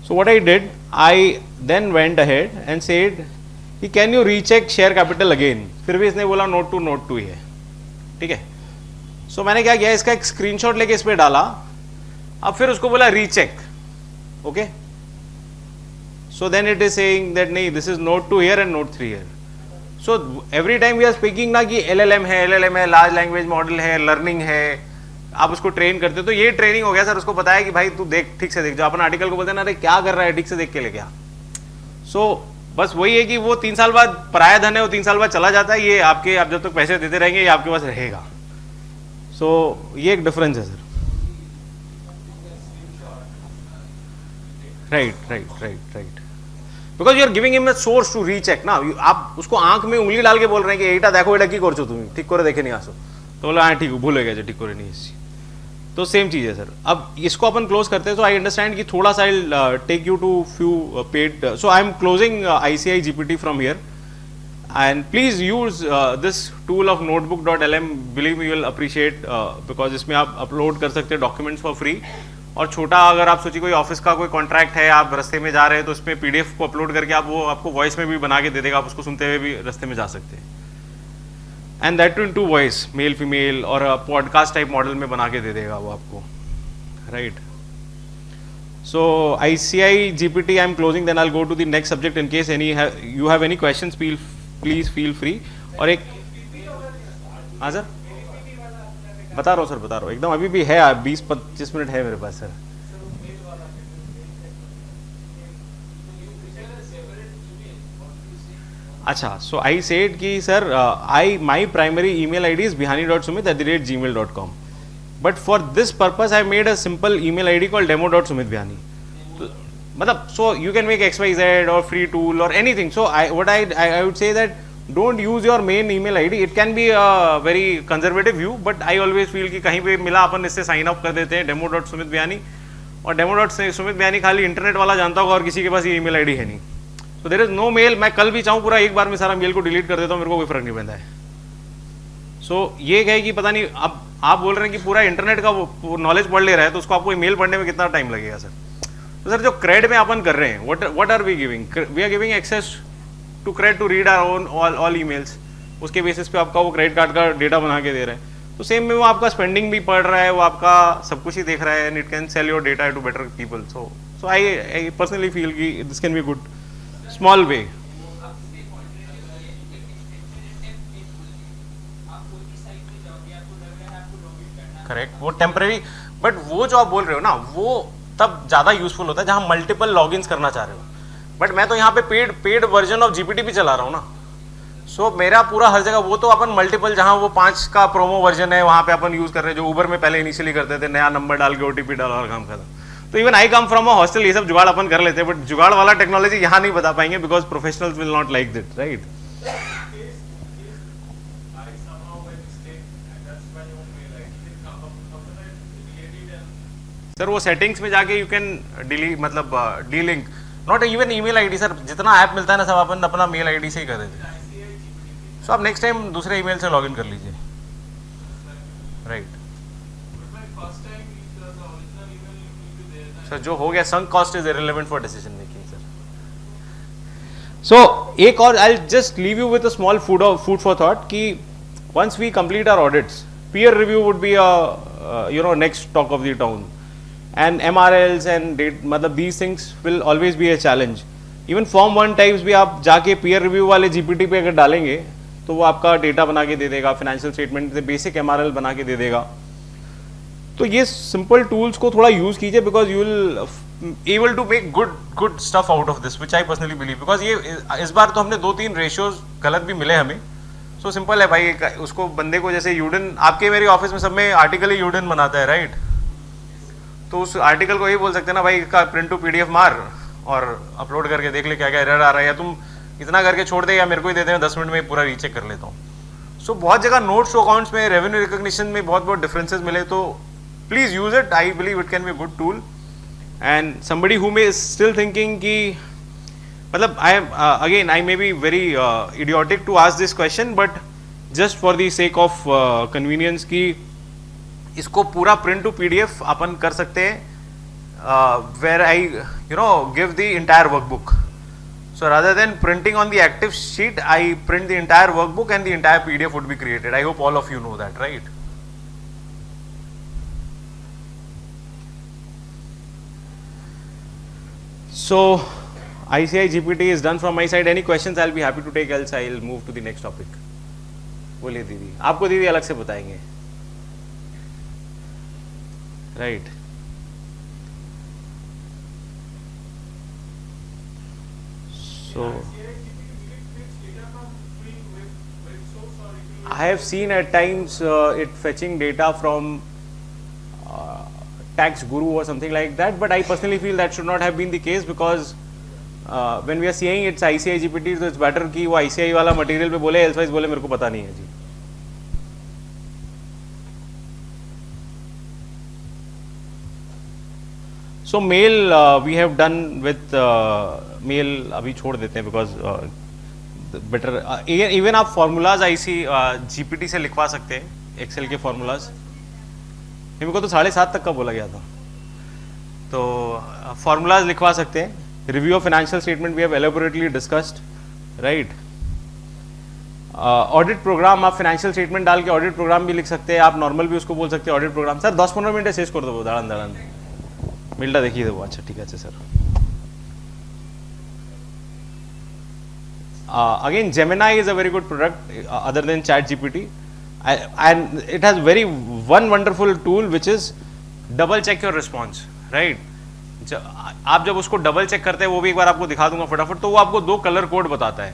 So what I did, I then went ahead and said, can you recheck share capital again? फिर भी इसने बोला नोट 2 ही है, ठीक है। So मैंने क्या किया, इसका एक स्क्रीनशॉट लेके इस पे डाला, अब फिर उसको बोला recheck, okay. So then it is saying that नहीं, this is note 2 here and note 3 here. So every time we are speaking ना कि LLM है, लार्ज लैंग्वेज मॉडल है, लर्निंग है, आप उसको ट्रेन करते हो, तो ये ट्रेनिंग हो गया सर। उसको बताया कि भाई तू देख, ठीक से देख, जो अपन आर्टिकल को बोलते हैं ना, अरे क्या कर रहा है, ठीक से देख के ले गया। सो बस वही है कि वो 3 साल बाद पराया धन है, वो 3 साल बाद चला जाता है, ये आपके, आप जब तक पैसे देते रहेंगे ये आपके पास रहेगा। सो ये एक डिफरेंस है sir. Right because you are giving him a source to recheck ना। आप उसको आंख में उंगली डाल के बोल रहे हैं कि एटा देखो, एटा की करछो तुम, ठीक करे देखे नहीं आसो, तो बोला हाँ ठीक भूल गया, ठीक करे नहीं इसी। तो सेम चीज है सर। अब इसको अपन क्लोज करते हैं, तो आई अंडरस्टैंड कि थोड़ा सा I take you to few paid, so I am closing ICI GPT from here and please use this tool of notebook.lm, believe me, you will appreciate, because इसमें आप अपलोड कर सकते हैं डॉक्यूमेंट्स फॉर फ्री। और छोटा अगर आप सोचिए कोई ऑफिस का कोई कॉन्ट्रैक्ट है, आप रास्ते में जा रहे हैं, तो उसमें PDF को अपलोड करके आप वो आपको वॉइस में भी बना के दे देगा, आप उसको सुनते हुए भी रास्ते में जा सकते हैं। And that too in 2 voice, male female, और पॉडकास्ट टाइप मॉडल में बना के दे देगा वो आपको, right. So ICI GPT I am closing, then I will go to the next subject in case you have any questions, please feel free. और एक, हाँ सर बता रहा हूँ सर, बता रहा हूँ एकदम, अभी भी है 20-25 मिनट है मेरे पास सर। अच्छा, सो आई सेड कि sir my primary email ID is bihani.sumit@gmail.com, but for this purpose I made a simple email ID called demo.sumitbihani. मतलब so you can make XYZ or free tool or anything. So I would say that don't use your main email ID. It can be a very conservative view, but I always feel कि कहीं पे मिला अपन इससे sign up कर देते हैं demo.sumitbihani, और demo.sumitbihani खाली इंटरनेट वाला जानता होगा और किसी के पास ये email ID है नहीं। So there is no mail, मैं कल भी चाहूँ पूरा एक बार में सारा मेल को डिलीट कर देता हूँ, मेरे को कोई फर्क नहीं पड़ता है। So ये है कि पता नहीं, अब आप बोल रहे हैं कि पूरा इंटरनेट का वो नॉलेज पढ़ ले रहा है, तो उसको आपको ईमेल पढ़ने में कितना टाइम लगेगा सर। तो सर जो क्रेड में अपन कर रहे हैं, what are we giving, we are giving access to cred to read our own all emails, उसके बेसिस पे आपका वो क्रेडिट कार्ड का डेटा बना के दे रहे हैं। तो सेम में वो आपका स्पेंडिंग भी पढ़ रहा है, वो आपका सब कुछ ही देख रहा है, and it can sell your data to better people. So I personally feel कि this can be good small way. Correct, वो टेम्परेरी, बट वो जो आप बोल रहे हो ना, वो तब ज़्यादा यूजफुल होता है जहाँ मल्टीपल लॉगिन्स करना चाह रहे हो। बट मैं तो यहाँ पे पेड वर्जन ऑफ GPT भी चला रहा हूँ ना। सो मेरा पूरा हर जगह वो तो अपन मल्टीपल, जहाँ वो 5 का प्रोमो वर्जन है वहाँ पे अपन यूज़ कर रहे हैं, जो ऊबर में पहले इनिशियली करते थे, नया नंबर डाल के OTP डाला और काम खत्म। तो even I come from a hostel, ये सब जुगाड़ अपन कर लेते हैं, बट जुगाड़ वाला टेक्नोलॉजी यहाँ नहीं बता पाएंगे, because professionals will not like that, right. Sir वो सेटिंग्स में जाके यू कैन डिलीट मतलब delink not even email ID sir, जितना ऐप मिलता है ना सब अपन अपना मेल आईडी से ही कर देते हैं। सो आप नेक्स्ट टाइम दूसरे ईमेल से लॉगिन कर लीजिए, राइट। सर जो हो गया sunk cost is irrelevant for decision making sir. So एक और I just leave you with a small food for thought कि once we complete our audits, peer review would be a next talk of the town, and MRLs and मतलब these things will always be a challenge. Even form 1 types भी आप जाके peer review वाले GPT पे अगर डालेंगे तो वो आपका डेटा बना के दे देगा, फाइनेंशियल स्टेटमेंट से बेसिक MRL बना के दे देगा। तो ये सिंपल टूल्स को थोड़ा यूज कीजिए because you will able to make good stuff out of this, which I personally believe. Because ये इस बार तो हमने 2-3 रेशियोज गलत भी मिले हमें। सो सिंपल है भाई, उसको बंदे को जैसे यूडन, आपके मेरे ऑफिस में सब में आर्टिकल ही यूडन बनाता है, राइट? तो उस आर्टिकल को ये बोल सकते हैं ना भाई का प्रिंट टू PDF मार और अपलोड करके देख ले क्या क्या एरर आ रहा है, या तुम इतना करके छोड़ दे या मेरे को ही दे दे, 10 मिनट में पूरा रीचेक कर लेता हूँ। सो बहुत जगह नोट्स टू अकाउंट्स में, रेवेन्यू रिकॉग्निशन में बहुत डिफरेंसेस मिले, तो please use it. I believe it can be good tool. And somebody who may still thinking कि मतलब I may be very idiotic to ask this question, but just for the sake of convenience कि इसको पूरा print to PDF अपन कर सकते हैं, where I give the entire workbook. So rather than printing on the active sheet, I print the entire workbook and the entire PDF would be created. I hope all of you know that, right? So ICI GPT is done from my side. Any questions I'll be happy to take, else I'll move to the next topic. बोलिए दीदी, आपको दीदी अलग से बताएंगे, right? So I have seen at times it fetching data from Tax Guru or something like that, but I personally feel that should not have been the case because when we are seeing it's ICI GPT, so it's better कि वो ICI वाला material पे बोले, elsewise बोले मेरे को पता नहीं है जी। So mail we have done with mail अभी छोड़ देते हैं because better even आप formulas IC GPT से लिखवा सकते हैं, Excel के formulas। मेरे को तो 7:30 तक का बोला गया था, तो formulas लिखवा सकते हैं। Review of financial statement we have elaborately discussed, right? Audit program आप financial statement डाल के audit program भी लिख सकते हैं, आप normal भी उसको बोल सकते हैं audit program। सर 10-15 मिनट शेष कर दो दाड़न मिलता देखिए दो। अच्छा ठीक है sir. Again Gemini is a very good product other than ChatGPT, and it has one wonderful tool which is double check your response, right? आप जब उसको डबल चेक करते हैं, वो भी एक बार आपको दिखा दूंगा फटाफट, तो वो आपको 2 कलर कोड बताता है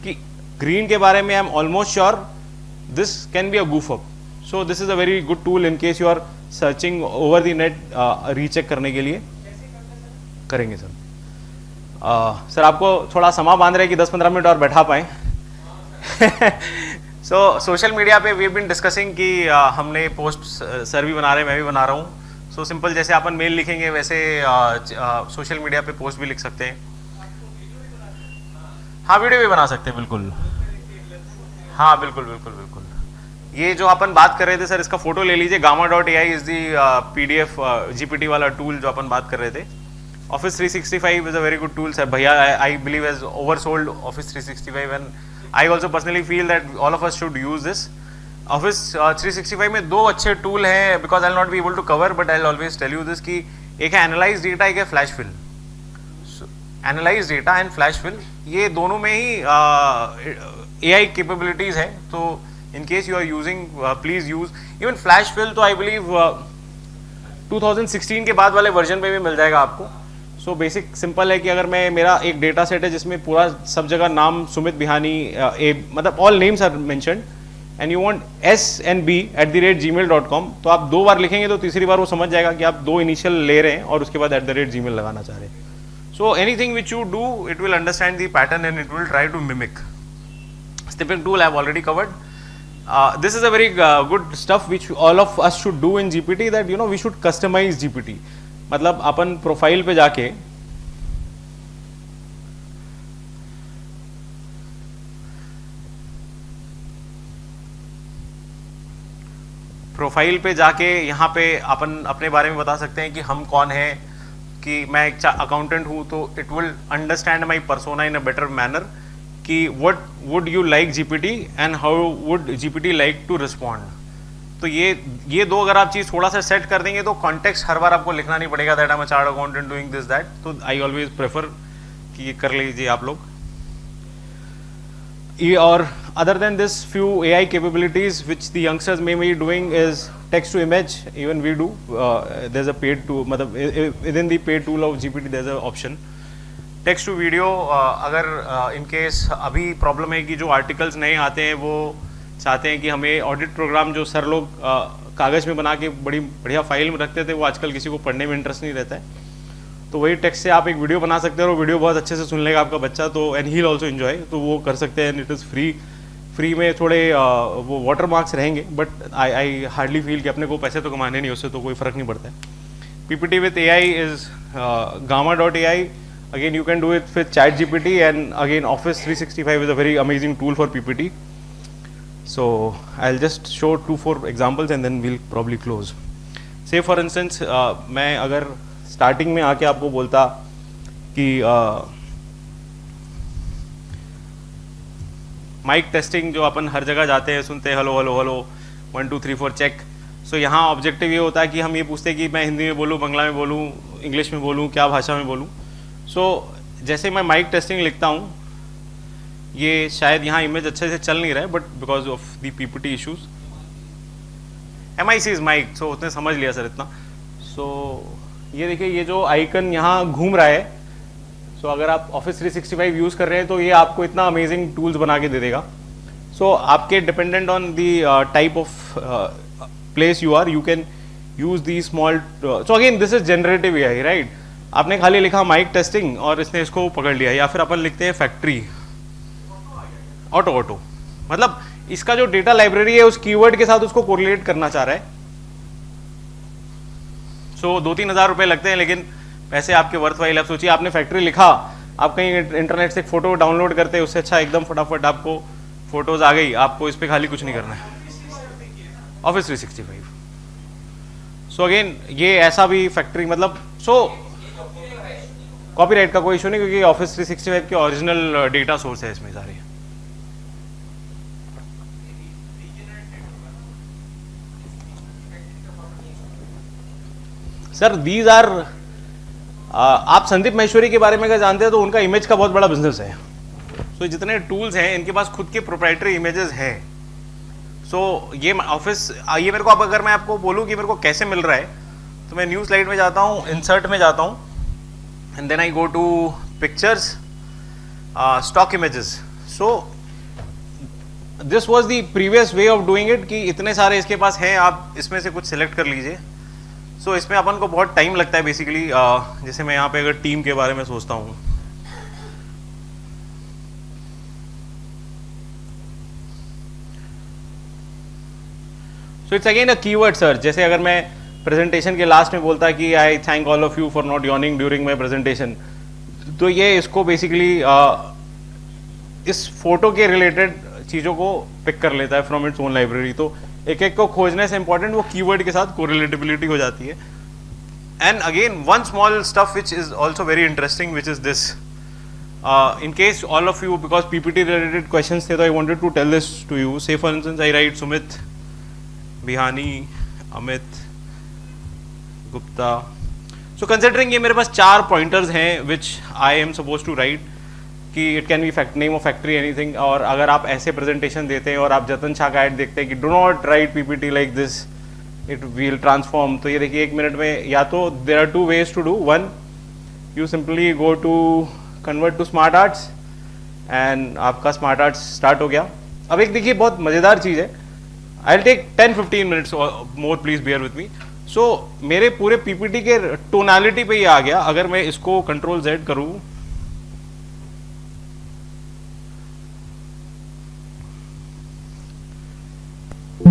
कि ग्रीन के बारे में I am almost sure this can be a goof up. So this is a very good tool in case you are searching over the net recheck करने के लिए। करेंगे सर। सर आपको थोड़ा समा बांध रहे कि 10-15 मिनट और बैठा पाए। सो सोशल मीडिया पे वी बीन डिस्कसिंग कि हमने पोस्ट सर भी बना रहे हैं, मैं भी बना रहा हूँ। सो सिंपल जैसे अपन मेल लिखेंगे वैसे सोशल मीडिया पे पोस्ट भी लिख सकते हैं। हाँ वीडियो भी बना सकते हैं, बिल्कुल। हाँ बिल्कुल। ये जो अपन बात कर रहे थे सर, इसका फोटो ले लीजिए। gamma.ai is the PDF GPT वाला टूल जो अपन बात कर रहे थे। Office 365 is a very good tool sir. भैया I believe has oversold Office 365 and I also personally feel that all of us should use this. Office 365 में 2 अच्छे tool हैं, because I'll not be able to cover but I'll always tell you this कि एक है Analyze Data, एक है Flash Fill. So, Analyze Data and Flash Fill ये दोनों में ही AI capabilities है, तो in case you are using please use even Flash Fill। तो I believe 2016 के बाद वाले वर्जन पे भी मिल जाएगा आपको। सो बेसिक सिंपल है कि अगर मैं मेरा एक डेटा सेट है जिसमें पूरा सब जगह नाम सुमित बिहानी मतलब all names are mentioned and you want snb@gmail.com, तो आप 2 बार लिखेंगे तो तीसरी बार वो समझ जाएगा कि आप 2 इनिशियल ले रहे हैं और उसके बाद @gmail लगाना चाह रहे हैं। So anything which you do it will understand the pattern and it will try to mimic. Snipping tool I have already covered. this is a very good stuff which all of us should do in GPT, that you know we should customize GPT. मतलब अपन profile पे जाके यहाँ पे अपन अपने बारे में बता सकते हैं कि हम कौन हैं, कि मैं एक अकाउंटेंट हूँ, तो it will understand my persona in a better manner कि what would you like GPT and how would GPT like to respond. तो ये दो अगर आप चीज़ थोड़ा सा सेट कर देंगे तो कॉन्टेक्स्ट हर बार आपको लिखना नहीं पड़ेगा that I am a chartered accountant doing this that. तो आई ऑलवेज प्रेफर कि ये कर लीजिए आप लोग. और other than this few AI capabilities which the youngsters may be doing is text to image. Even we do. There's a paid tool, मतलब within the paid tool of GPT there's a option. Text to video, अगर in case अभी problem है कि जो articles नए आते हैं वो चाहते हैं कि हमें ऑडिट प्रोग्राम जो सर लोग कागज़ में बना के बड़ी बढ़िया फाइल में रखते थे वो आजकल किसी को पढ़ने में इंटरेस्ट नहीं रहता है, तो वही टेक्स्ट से आप एक वीडियो बना सकते हैं और वीडियो बहुत अच्छे से सुन लेगा आपका बच्चा, तो and he will also enjoy. तो वो कर सकते हैं. इट इज़ फ्री में थोड़े वो वाटर मार्क्स रहेंगे, बट आई हार्डली फील कि अपने को पैसे तो कमाने नहीं, उससे तो कोई फ़र्क नहीं पड़ता है. PPT with AI is gamma.ai. Again, you can do it with ChatGPT, and again Office 365 is a very amazing tool for PPT. So I'll just show 2-4 examples and then we'll probably close. Say for instance, मैं अगर starting में आके आपको बोलता कि mic testing जो अपन हर जगह जाते हैं सुनते हैं, हेलो हेलो हेलो 1 2 3 4 चेक. सो यहाँ ऑब्जेक्टिव ये होता है कि हम ये पूछते हैं कि मैं हिंदी में बोलूँ, बांग्ला में बोलूँ, इंग्लिश में बोलूँ, क्या भाषा में बोलूँ. सो जैसे मैं माइक टेस्टिंग लिखता हूँ, ये शायद यहाँ इमेज अच्छे से चल नहीं रहा है, but because of the PPT issues. MIC is mic, so उसने समझ लिया सर इतना. सो ये देखिए, ये जो आइकन यहाँ घूम रहा है, सो अगर आप Office 365 यूज़ कर रहे हैं तो ये आपको इतना अमेजिंग टूल्स बना के दे देगा. सो आपके dependent on the type of place you are, you can use the small. So again this is generative AI, right. आपने खाली लिखा माइक टेस्टिंग और इसने इसको पकड़ लिया, या फिर अपन लिखते हैं फैक्ट्री ऑटो. मतलब इसका जो डेटा लाइब्रेरी है उस कीवर्ड के साथ उसको कोरिलेट करना चाह रहा है. सो 2-3 हज़ार रुपये लगते हैं, लेकिन पैसे आपके वर्थ वाइल. आप सोचिए, आपने फैक्ट्री लिखा, आप कहीं इंटरनेट से एक फोटो डाउनलोड करते हैं, उससे अच्छा एकदम फटाफट आपको फोटोज आ गई, आपको इस पर खाली कुछ नहीं करना है. Office 365. सो अगेन ये ऐसा भी फैक्ट्री, मतलब सो कॉपीराइट का कोई इशू नहीं, क्योंकि Office 365 के ओरिजिनल डेटा सोर्स है इसमें सारे. सर दीज आर, आप संदीप महेश्वरी के बारे में अगर जानते हैं तो उनका इमेज का बहुत बड़ा बिजनेस है. सो जितने टूल्स हैं इनके पास खुद के प्रोप्राइटरी इमेजेस हैं. सो ये ऑफिस, ये मेरे को, अब अगर मैं आपको बोलूँ कि मेरे को कैसे मिल रहा है, तो मैं न्यू स्लाइड में जाता हूँ, इंसर्ट में जाता हूँ, and then I go to pictures, stock images. So this was the previous way of doing it, कि इतने सारे इसके पास हैं, आप इसमें से कुछ सिलेक्ट कर लीजिए. सो इसमें अपन को बहुत टाइम लगता है बेसिकली. जैसे मैं यहाँ पे अगर टीम के बारे में सोचता हूँ, so it's again a keyword search. जैसे अगर मैं प्रेजेंटेशन के लास्ट में बोलता कि आई thank all of you for not yawning during my presentation, तो ये इसको बेसिकली इस फोटो के रिलेटेड चीज़ों को पिक कर लेता है फ्रॉम इट्स ओन लाइब्रेरी. तो एक एक को खोजने से इंपॉर्टेंट वो कीवर्ड के साथ कोरिलेटेबिलिटी हो जाती है. And again one small stuff which is also very interesting, which is this. in case all of you, because PPT related questions थे, तो I wanted to tell this to you. Say for instance I write Sumit, Bihani, Amit, Gupta. So considering ये मेरे पास 4 pointers हैं which I am supposed to write, कि it can be name of factory anything, और अगर आप ऐसे presentation देते हैं और आप जतन शाह का ऐड देखते हैं कि do not write PPT like this, it will transform. तो ये देखिए 1 मिनट में, या तो there are 2 ways to do. One, you simply go to convert to smart arts and आपका smart arts start हो गया. अब एक देखिए बहुत मज़ेदार चीज़ है. I'll take 10-15 minutes more, please bear with me. So मेरे पूरे PPT के टोनालिटी पे ये आ गया. अगर मैं इसको Ctrl+Z करूँ, यहाँ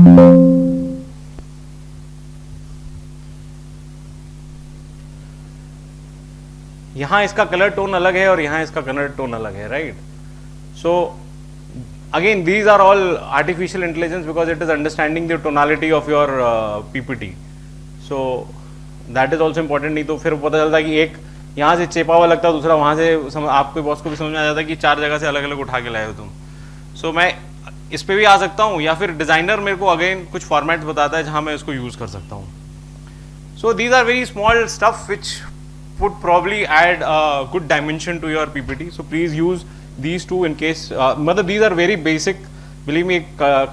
इसका कलर टोन अलग है और यहाँ इसका कलर टोन अलग है, right? So again these are all artificial intelligence because it is understanding the tonality of your PPT. So that is also important. नहीं तो फिर पता चलता है कि एक यहाँ से चेपा हुआ लगता है, दूसरा वहाँ से आपके बॉस को भी समझ में आ जाता है कि 4 जगह से अलग अलग उठा के लाए हो तुम. सो मैं इस पे भी आ सकता हूँ, या फिर डिजाइनर मेरे को अगेन कुछ फॉर्मेट्स बताता है जहाँ मैं इसको यूज कर सकता हूँ. So these are very small stuff which would probably add a good dimension to your PPT. So please use these two in case, these are very basic, believe me.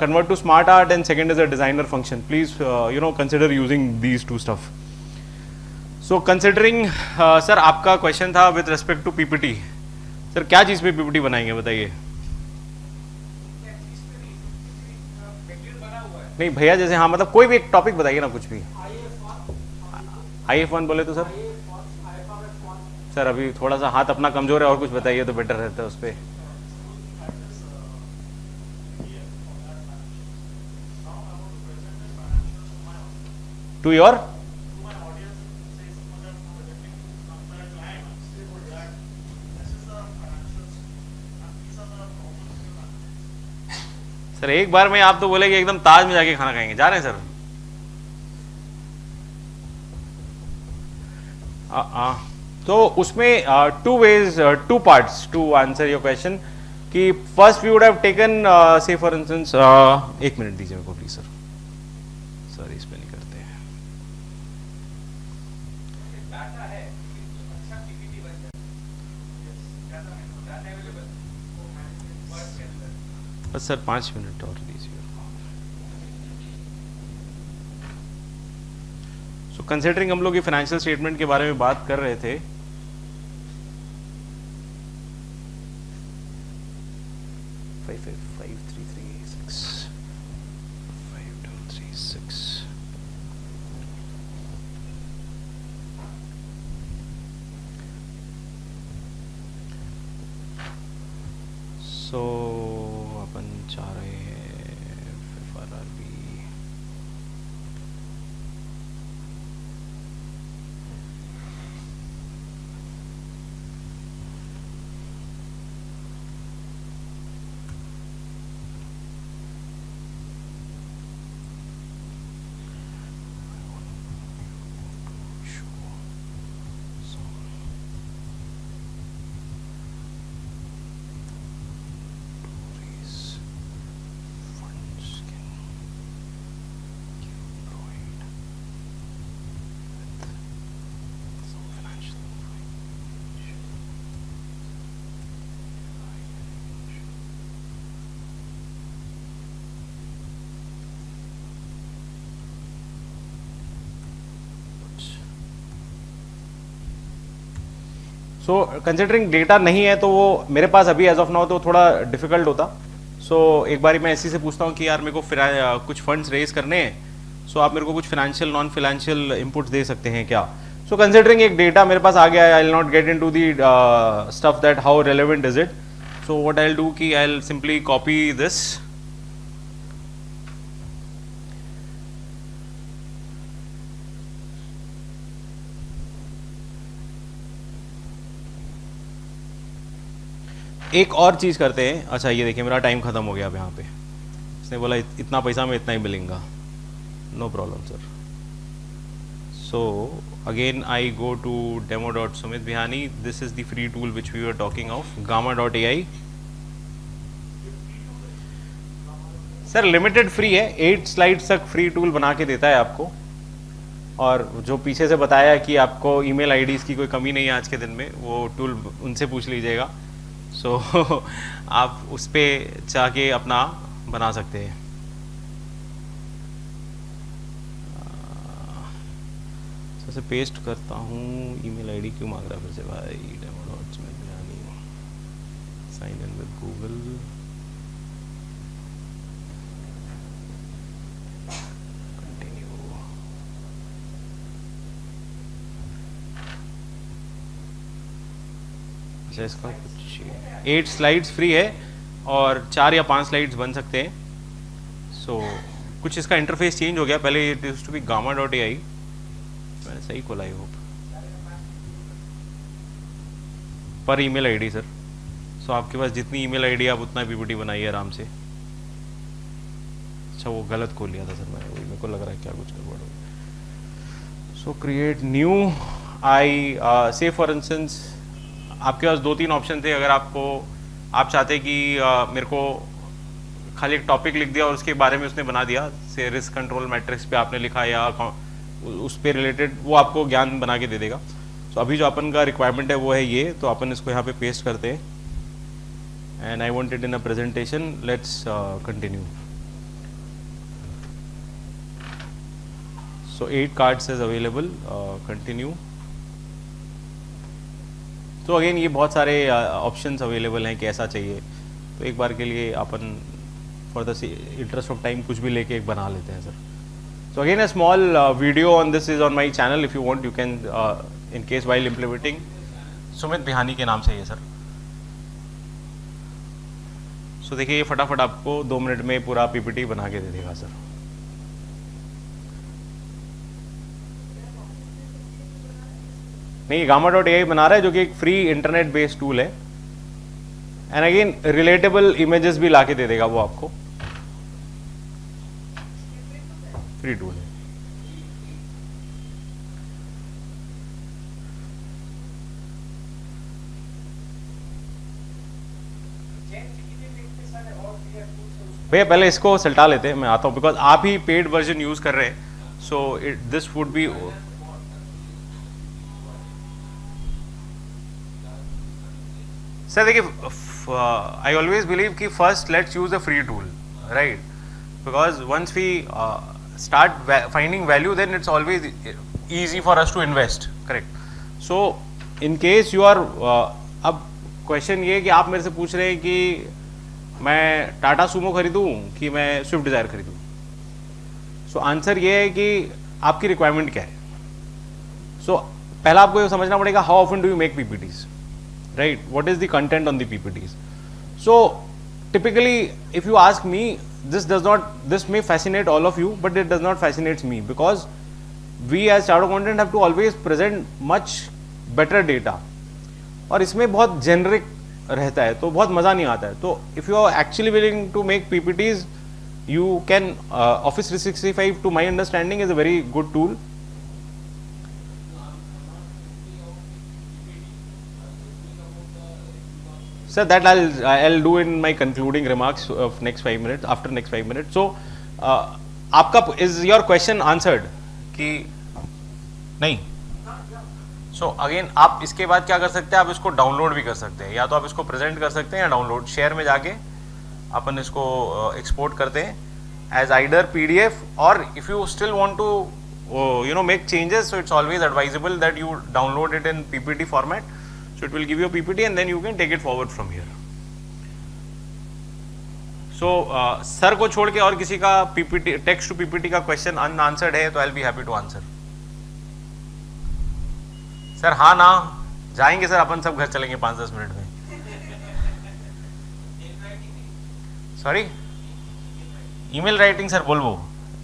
Convert to smart art, and second is a designer function. Please consider using these two stuff. So considering sir आपका question था with respect to PPT. Sir क्या चीज़ पे PPT बनाएंगे बताइए? नहीं भैया, जैसे हाँ मतलब कोई भी एक टॉपिक बताइए ना, कुछ भी. IF1 बोले तो सर अभी थोड़ा सा हाथ अपना कमजोर है, और कुछ बताइए तो बेटर रहता है उस पर. टू योर सर एक बार में आप तो बोले कि एकदम ताज में जाके खाना खाएंगे. जा रहे हैं सर? तो उसमें two ways, two parts to answer your question. कि first we would have taken say for instance, एक मिनट दीजिए मेरे को प्लीज सर. सर इस पे नहीं करते हैं. बस सर 5 मिनट और दीजिए. सो कंसिडरिंग हम लोग ये फाइनेंशियल स्टेटमेंट के बारे में बात कर रहे थे. सो अपन चाह रहे हैं FRRB. सो कंसिडरिंग डेटा नहीं है तो वो मेरे पास अभी एज ऑफ नाउ तो थोड़ा डिफिकल्ट होता. सो एक बारी मैं ऐसी से पूछता हूँ कि यार मेरे को कुछ फंड्स रेज करने हैं, सो आप मेरे को कुछ फाइनेंशियल नॉन फाइनेंशियल इनपुट्स दे सकते हैं क्या? सो कंसिडरिंग एक डेटा मेरे पास आ गया है, I will not get into the stuff that how relevant is it. So what I will do कि I will simply copy this. एक और चीज़ करते हैं. अच्छा ये देखिए मेरा टाइम ख़त्म हो गया अब यहाँ पे. इसने बोला इतना पैसा में इतना ही मिलेगा. No problem sir. So again I go to demo.sumit bihani. This is the free tool which we were talking of, gamma.ai. Sir limited free है, 8 स्लाइड्स तक फ्री टूल बना के देता है आपको. और जो पीछे से बताया कि आपको ईमेल आईडीज़ की कोई कमी नहीं है आज के दिन में, वो टूल उनसे पूछ लीजिएगा. सो आप उस पर जाके अपना बना सकते हैं. सबसे पेस्ट करता हूँ. ईमेल आईडी क्यों मांग रहा है फिर से भाई? demo.sumit bihani, sign in with Google. अच्छा इसका कुछ 8 स्लाइड्स फ्री है और 4 या 5 स्लाइड्स बन सकते हैं. सो कुछ इसका इंटरफेस चेंज हो गया, पहले it used to be gamma.ai, मैंने सही खोला आई होप, पर ईमेल आईडी सर। सो आपके पास जितनी ईमेल आईडी आप उतना पीपीटी बनाइए आराम से। अच्छा वो गलत खोल लिया था सर मैं, वही मेरे को लग रहा है क्या कुछ गड़बड़ हो गया। सो क्रिएट न्यू आई से फॉर इंस्टेंस आपके पास 2-3 ऑप्शन थे। अगर आपको आप चाहते कि मेरे को खाली एक टॉपिक लिख दिया और उसके बारे में उसने बना दिया, से रिस्क कंट्रोल मैट्रिक्स पे आपने लिखा या उस पे रिलेटेड, वो आपको ज्ञान बना के दे देगा। तो अभी जो अपन का रिक्वायरमेंट है वो है ये, तो अपन इसको यहाँ पे पेस्ट करते हैं। And I want it in a presentation, let's continue. So 8 cards is available, continue. तो अगेन ये बहुत सारे ऑप्शंस अवेलेबल हैं कि ऐसा चाहिए, तो एक बार के लिए अपन for the interest of time कुछ भी लेके एक बना लेते हैं sir. So again a small video on this is on my channel, if you want you can in case while implementing. Sumit Bihani के नाम से ये सर। सो देखिए ये फटाफट आपको 2 मिनट में पूरा पीपीटी बना के दे देगा सर। नहीं, gamma.ai बना रहा है जो कि एक फ्री इंटरनेट बेस्ड टूल है। एंड अगेन रिलेटेबल इमेजेस भी लाके दे देगा वो आपको, फ्री टूल है। भैया पहले इसको सल्टा लेते हैं, मैं आता हूँ, बिकॉज आप ही पेड वर्जन यूज कर रहे हैं। So this would be sir देखिए आई ऑलवेज बिलीव कि first let's use a free tool, right, because once we start finding value then it's always easy for us to invest, correct? So in case you are अब question ये है कि आप मेरे से पूछ रहे हैं कि मैं टाटा सुमो खरीदूं कि मैं स्विफ्ट डिजायर खरीदूं। सो आंसर ये है कि आपकी रिक्वायरमेंट क्या है। सो पहला आपको ये समझना पड़ेगा how often do you make PPTs, right, what is the content on the PPTs. So typically if you ask me, this may fascinate all of you, but it does not fascinate me, because we as shadow content have to always present much better data, और इसमें बहुत generic रहता है तो बहुत मज़ा नहीं आता है। तो if you are actually willing to make PPTs, you can Office 365 to my understanding is a very good tool. Sir, that I'll do in my concluding remarks of next 5 minutes, after next 5 minutes. So, आपका is your question answered कि नहीं? So again आप इसके बाद क्या कर सकते हैं, आप इसको डाउनलोड भी कर सकते हैं, या तो आप इसको प्रेजेंट कर सकते हैं या डाउनलोड शेयर में जाके अपन इसको एक्सपोर्ट करते हैं एज आइडर PDF, और if you still want to make changes, so it's always advisable that you download it in PPT format. So it will give you a PPT and then you can take it forward from here. So sir को छोड़ के और किसी का PPT text to PPT का question unanswered है तो I'll be happy to answer. Sir हाँ ना जाएंगे सर, अपन सब घर चलेंगे 5-10 मिनट में। सॉरी, ईमेल राइटिंग सर बोलबो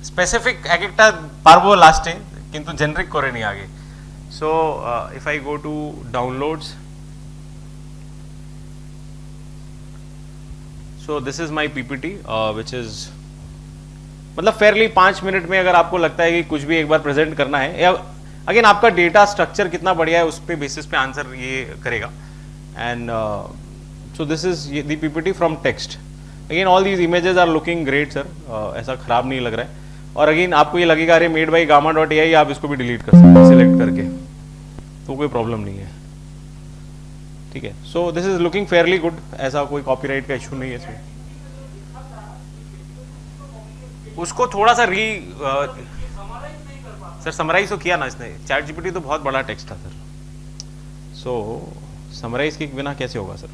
स्पेसिफिक एक एकटा पारबो लास्टे किंतु जेनरिक करे नहीं आगे। So if I go to downloads, so this is my PPT which is मतलब फेयरली 5 मिनट में अगर आपको लगता है कि कुछ भी एक बार प्रेजेंट करना है, या अगेन आपका डेटा स्ट्रक्चर कितना बढ़िया है उस पे बेसिस पे आंसर ये करेगा। And so this is the PPT from text. Again all these images are looking great sir, ऐसा खराब नहीं लग रहा है। और अगेन आपको ये लगेगा अरे मेड बाई gamma.ai, आप इसको भी डिलीट कर सकते हैं सिलेक्ट करके, तो कोई प्रॉब्लम नहीं है, ठीक है। So this is looking fairly good, ऐसा कोई कॉपीराइट का इशू नहीं है इसमें। उसको थोड़ा सा सर समराइज तो किया ना इसने, चैट GPT तो बहुत बड़ा टेक्स्ट था सर, सो समराइज के बिना कैसे होगा सर।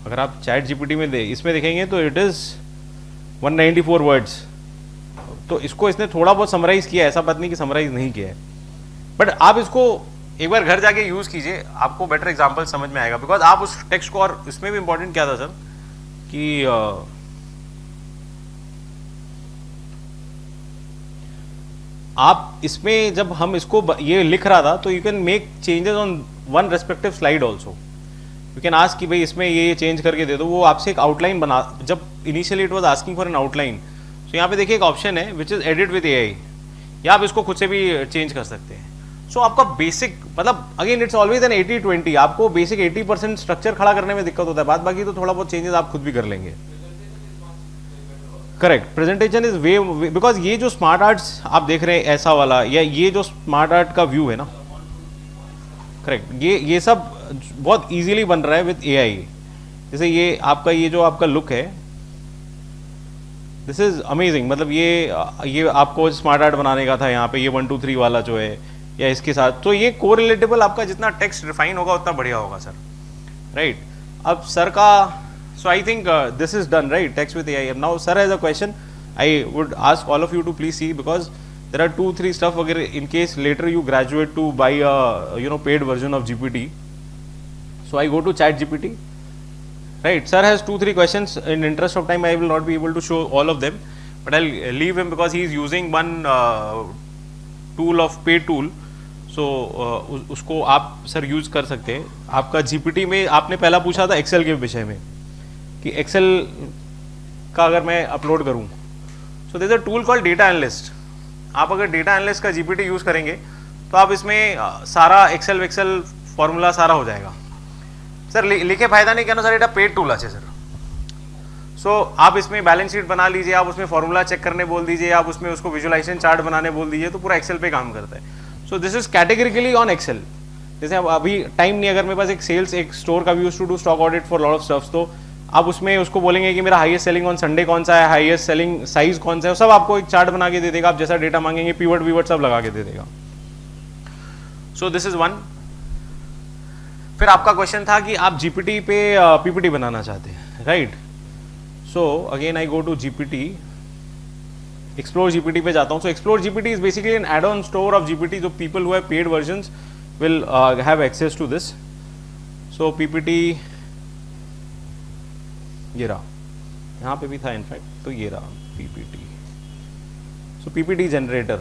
अगर आप चैट GPT में इसमें देखेंगे तो इट इज 194 वर्ड्स, तो इसको इसने थोड़ा बहुत समराइज किया है, ऐसा बात नहीं कि समराइज नहीं किया है, बट आप इसको एक बार घर जाके यूज कीजिए, आपको बेटर एग्जांपल समझ में आएगा। बिकॉज आप उस टेक्स्ट को, और इसमें भी इंपॉर्टेंट क्या था सर कि आप इसमें जब हम इसको ये लिख रहा था तो you can make changes on one respective slide also. You can ask कि भाई इसमें ये चेंज करके दे दो, वो आपसे एक आउटलाइन बना. जब initially it was asking for an outline, तो यहाँ पे देखिए एक ऑप्शन है which is edit with AI, या आप इसको खुद से भी चेंज कर सकते हैं. सो आपका बेसिक मतलब अगेन इट्स ऑलवेज एन 80-20. आपको बेसिक 80% स्ट्रक्चर खड़ा करने में दिक्कत होता है, बाद बाकी तो थोड़ा बहुत चेंजेस आप खुद भी कर लेंगे. Correct. Presentation is way because ये जो स्मार्ट आर्ट्स आप देख रहे हैं ऐसा वाला, या ये जो स्मार्ट आर्ट का व्यू है ना, करेक्ट, ये सब बहुत इजीली बन रहा है विद एआई. जैसे ये जो आपका लुक है, दिस इज अमेजिंग. मतलब ये आपको स्मार्ट आर्ट बनाने का था यहाँ पे, ये 1 2 3 वाला जो है, या इसके साथ, तो ये कोरिलेटेबल आपका जितना टेक्स्ट रिफाइन होगा उतना बढ़िया होगा सर. राइट. अब सर का, so I think this is done, right? Text with AI. Now sir has a question. I would ask all of you to please see, because there are 2-3 stuff again in case later you graduate to buy a paid version of GPT. So I go to Chat GPT. Right. Sir has 2-3 questions. In interest of time, I will not be able to show all of them, but I'll leave him because he is using one tool of paid tool. So उसको आप sir use कर सकते हैं. आपका GPT में आपने पहला पूछा था एक्सेल के विषय में कि एक्सेल का अगर मैं अपलोड करूं, so there is a tool called data analyst. आप अगर डेटा एनालिस्ट का जीपीटी यूज करेंगे तो आप इसमें सारा एक्सेल फॉर्मूला सारा हो जाएगा. सर लिखे फायदा नहीं कहना सर, एटा पेड टूल আছে सर. सो आप इसमें बैलेंस शीट बना लीजिए, आप उसमें फॉर्मूला चेक करने बोल दीजिए, आप उसमें उसको विजुअलाइजेशन चार्ट बनाने बोल दीजिए, तो पूरा एक्सेल पे काम करता है. So this is categorically on Excel. जैसे अभी टाइम नहीं, अगर मेरे पास एक स्टोर का we used to do stock audit for lot of stuffs, तो आप उसमें उसको बोलेंगे कि मेरा हाईएस्ट सेलिंग ऑन संडे कौन सा है, हाईएस्ट सेलिंग साइज कौन सा है, सब आपको एक चार्ट बना के दे देगा. आप जैसा डेटा मांगेंगे पीवर्ड सब लगा के दे देगा. सो दिस इज वन. फिर आपका क्वेश्चन था कि आप जीपीटी पे पीपीटी बनाना चाहते हैं, right. So again I go to GPT, explore GPT पे जाता हूँ. So explore GPT is basically an add on store of GPT. जो people who have paid versions will have access to this. So PPT ये रहा, यहाँ पे भी था इनफैक्ट, तो ये रहा पीपीटी. सो पीपीटी जनरेटर.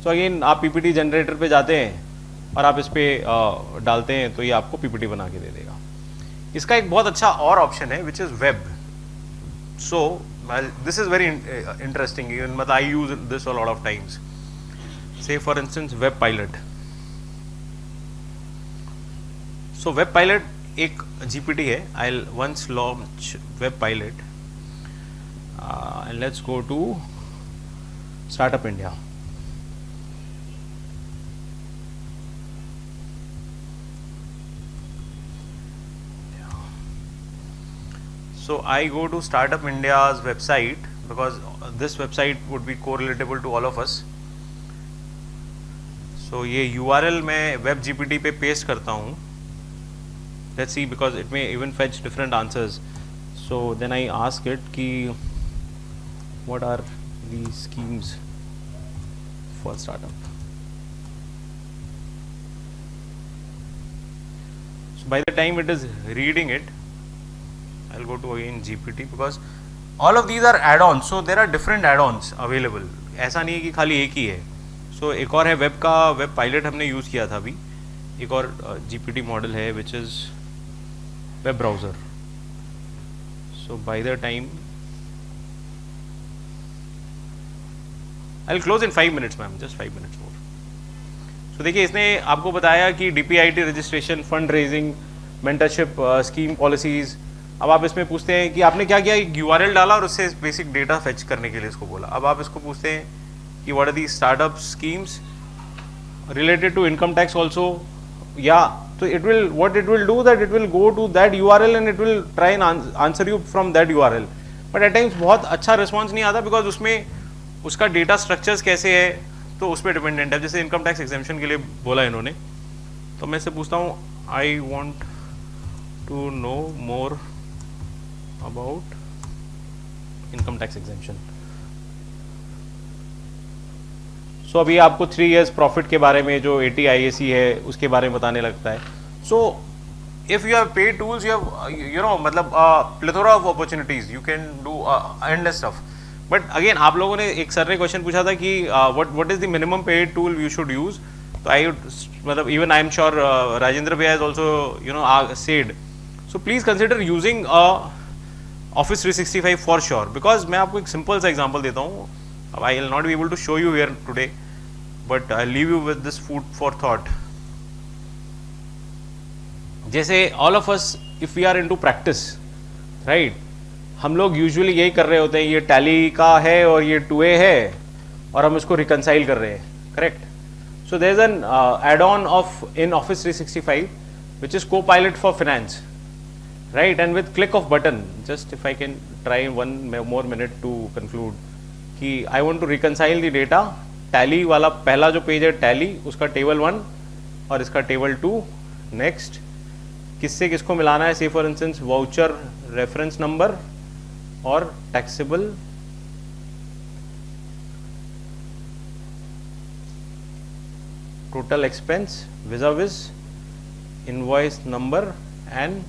सो अगेन आप पीपीटी जनरेटर पे जाते हैं और आप इस पर डालते हैं तो ये आपको पीपीटी बना के दे देगा. इसका एक बहुत अच्छा और ऑप्शन है which is web. So this is very interesting. मतलब I use this a lot of times. Say for instance web pilot. So web pilot एक जीपीटी है. I will once launch web pilot and let's go to startup India. So I go to Startup India's website because this website would be correlatable to all of us. So ये URL मैं WebGPT पे paste करता हूँ. Let's see, because it may even fetch different answers. So then I ask it कि what are the schemes for startup. So by the time it is reading it, I'll go to again GPT because all of these are add-ons. So there are different add-ons available. ऐसा नहीं है कि खाली एक ही है. So एक और है वेब का, वेब पायलट हमने यूज़ किया था अभी. एक और GPT मॉडल है which is web browser. So by the time I'll close in 5 minutes ma'am, just 5 minutes more. So देखिए इसने आपको बताया कि DPIT registration, fund raising, mentorship scheme policies. अब आप इसमें पूछते हैं कि आपने क्या किया, एक URL डाला और उससे बेसिक डेटा फेच करने के लिए इसको बोला. अब आप इसको पूछते हैं कि what are the startup schemes related to income tax also, या तो it will what it will do that it will go to that URL and it will try and answer you from that URL. But at times बहुत अच्छा response नहीं आता because उसमें उसका data structures कैसे है तो उस पर डिपेंडेंट है. जैसे इनकम टैक्स एग्जेम्पशन के लिए बोला इन्होंने, तो मैं इससे पूछता हूँ I want to know more about income tax exemption. So अभी आपको 3 years profit के बारे में जो 80 IAC है उसके बारे में बताने लगता है. So if you have paid tools, you have मतलब plethora of opportunities. You can do endless stuff. But again आप लोगों ने एक सर ने क्वेश्चन पूछा था कि what is the minimum paid tool you should use, तो आई मतलब even I am sure Rajendra भैया is also you know said, so please consider using Office 365 for sure, because मैं आपको एक सिंपल सा एग्जांपल देता हूँ. I will not be able to show you here today, but I'll leave you with this food for thought. जैसे all of us, if we are into practice, right? हम लोग usually यही कर रहे होते हैं, ये टैली का है और ये 2A है और हम इसको रिकनसाइल कर रहे हैं, correct? So there is an add-on of in Office 365 which is Copilot for Finance. Right, and with click of button, just if I can try one more minute to conclude, कि I want to reconcile the data, tally वाला पहला जो page है tally, उसका table 1 और इसका table 2, next किससे किसको मिलाना है, say for instance voucher reference number और taxable total expense vis-a-vis invoice number and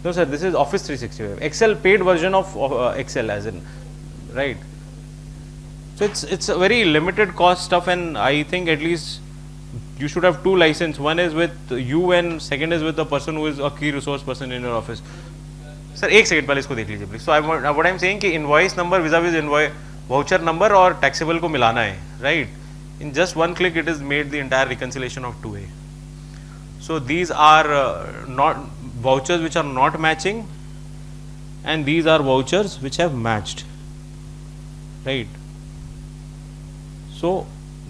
no sir, this is Office 365 Excel, paid version of Excel, as in, right? So it's a very limited cost stuff, and I think at least you should have 2 license. One is with you and second is with the person who is a key resource person in your office. Sir, एक second पहले इसको देख लीजिए please. So what I'm saying कि invoice number vis-a-vis invoice voucher number और taxable को मिलाना है, right? In just one click it is made the entire reconciliation of 2A. So these are not vouchers which are not matching, and these are vouchers which have matched, right? So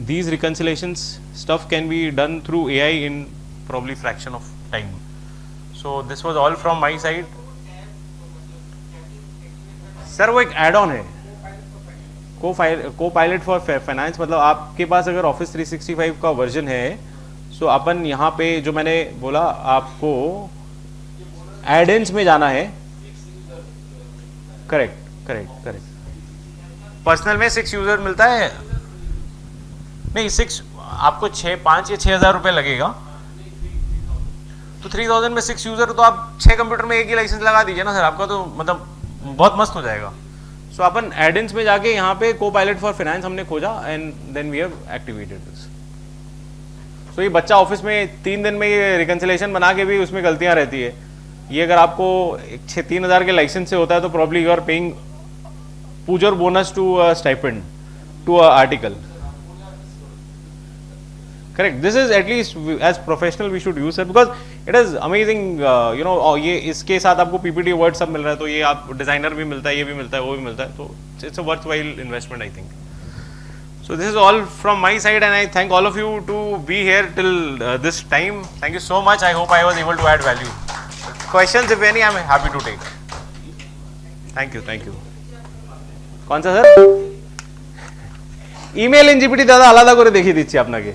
these reconciliations stuff can be done through AI in probably fraction of time. So this was all from my side. Sir वो एक add on है Copilot for Finance, मतलब आपके पास अगर Office 365 का version है, सो अपन यहाँ पे जो मैंने बोला आपको एड-इन्स में जाना है, करेक्ट. पर्सनल में 6 यूजर मिलता है, नहीं 6 आपको 5 या 6,000 रुपये लगेगा, तो 3000 में 6 यूजर, तो आप 6 कंप्यूटर में एक ही लाइसेंस लगा दीजिए ना सर, आपका तो मतलब बहुत मस्त हो जाएगा. सो अपन एड-इन्स में जाके यहाँ पे Copilot for Finance हमने खोजा and then we have activated this. So ये बच्चा ऑफिस में 3 दिन में ये रिकंसिलेशन बना के भी उसमें गलतियां रहती है. ये अगर आपको 3,000 के लाइसेंस से होता है तो प्रॉब्ली यू आर पेइंग पूजर bonus to stipend to article. Correct. This is at least as professional we should use it, because it is amazing. You know ये इसके साथ आपको पीपीटी वर्ड सब मिल रहा है, तो ये आप डिजाइनर भी मिलता है, ये भी मिलता है, वो भी मिलता है, तो it's a worthwhile investment I think. So this is all from my side, and I thank all of you to be here till this time. Thank you so much. I hope I was able to add value. Questions if any, I am happy to take. Thank you. कौन सा sir? Email एनजीपीटी दादा आलादा करे देखिए दीजिए আপনাকে.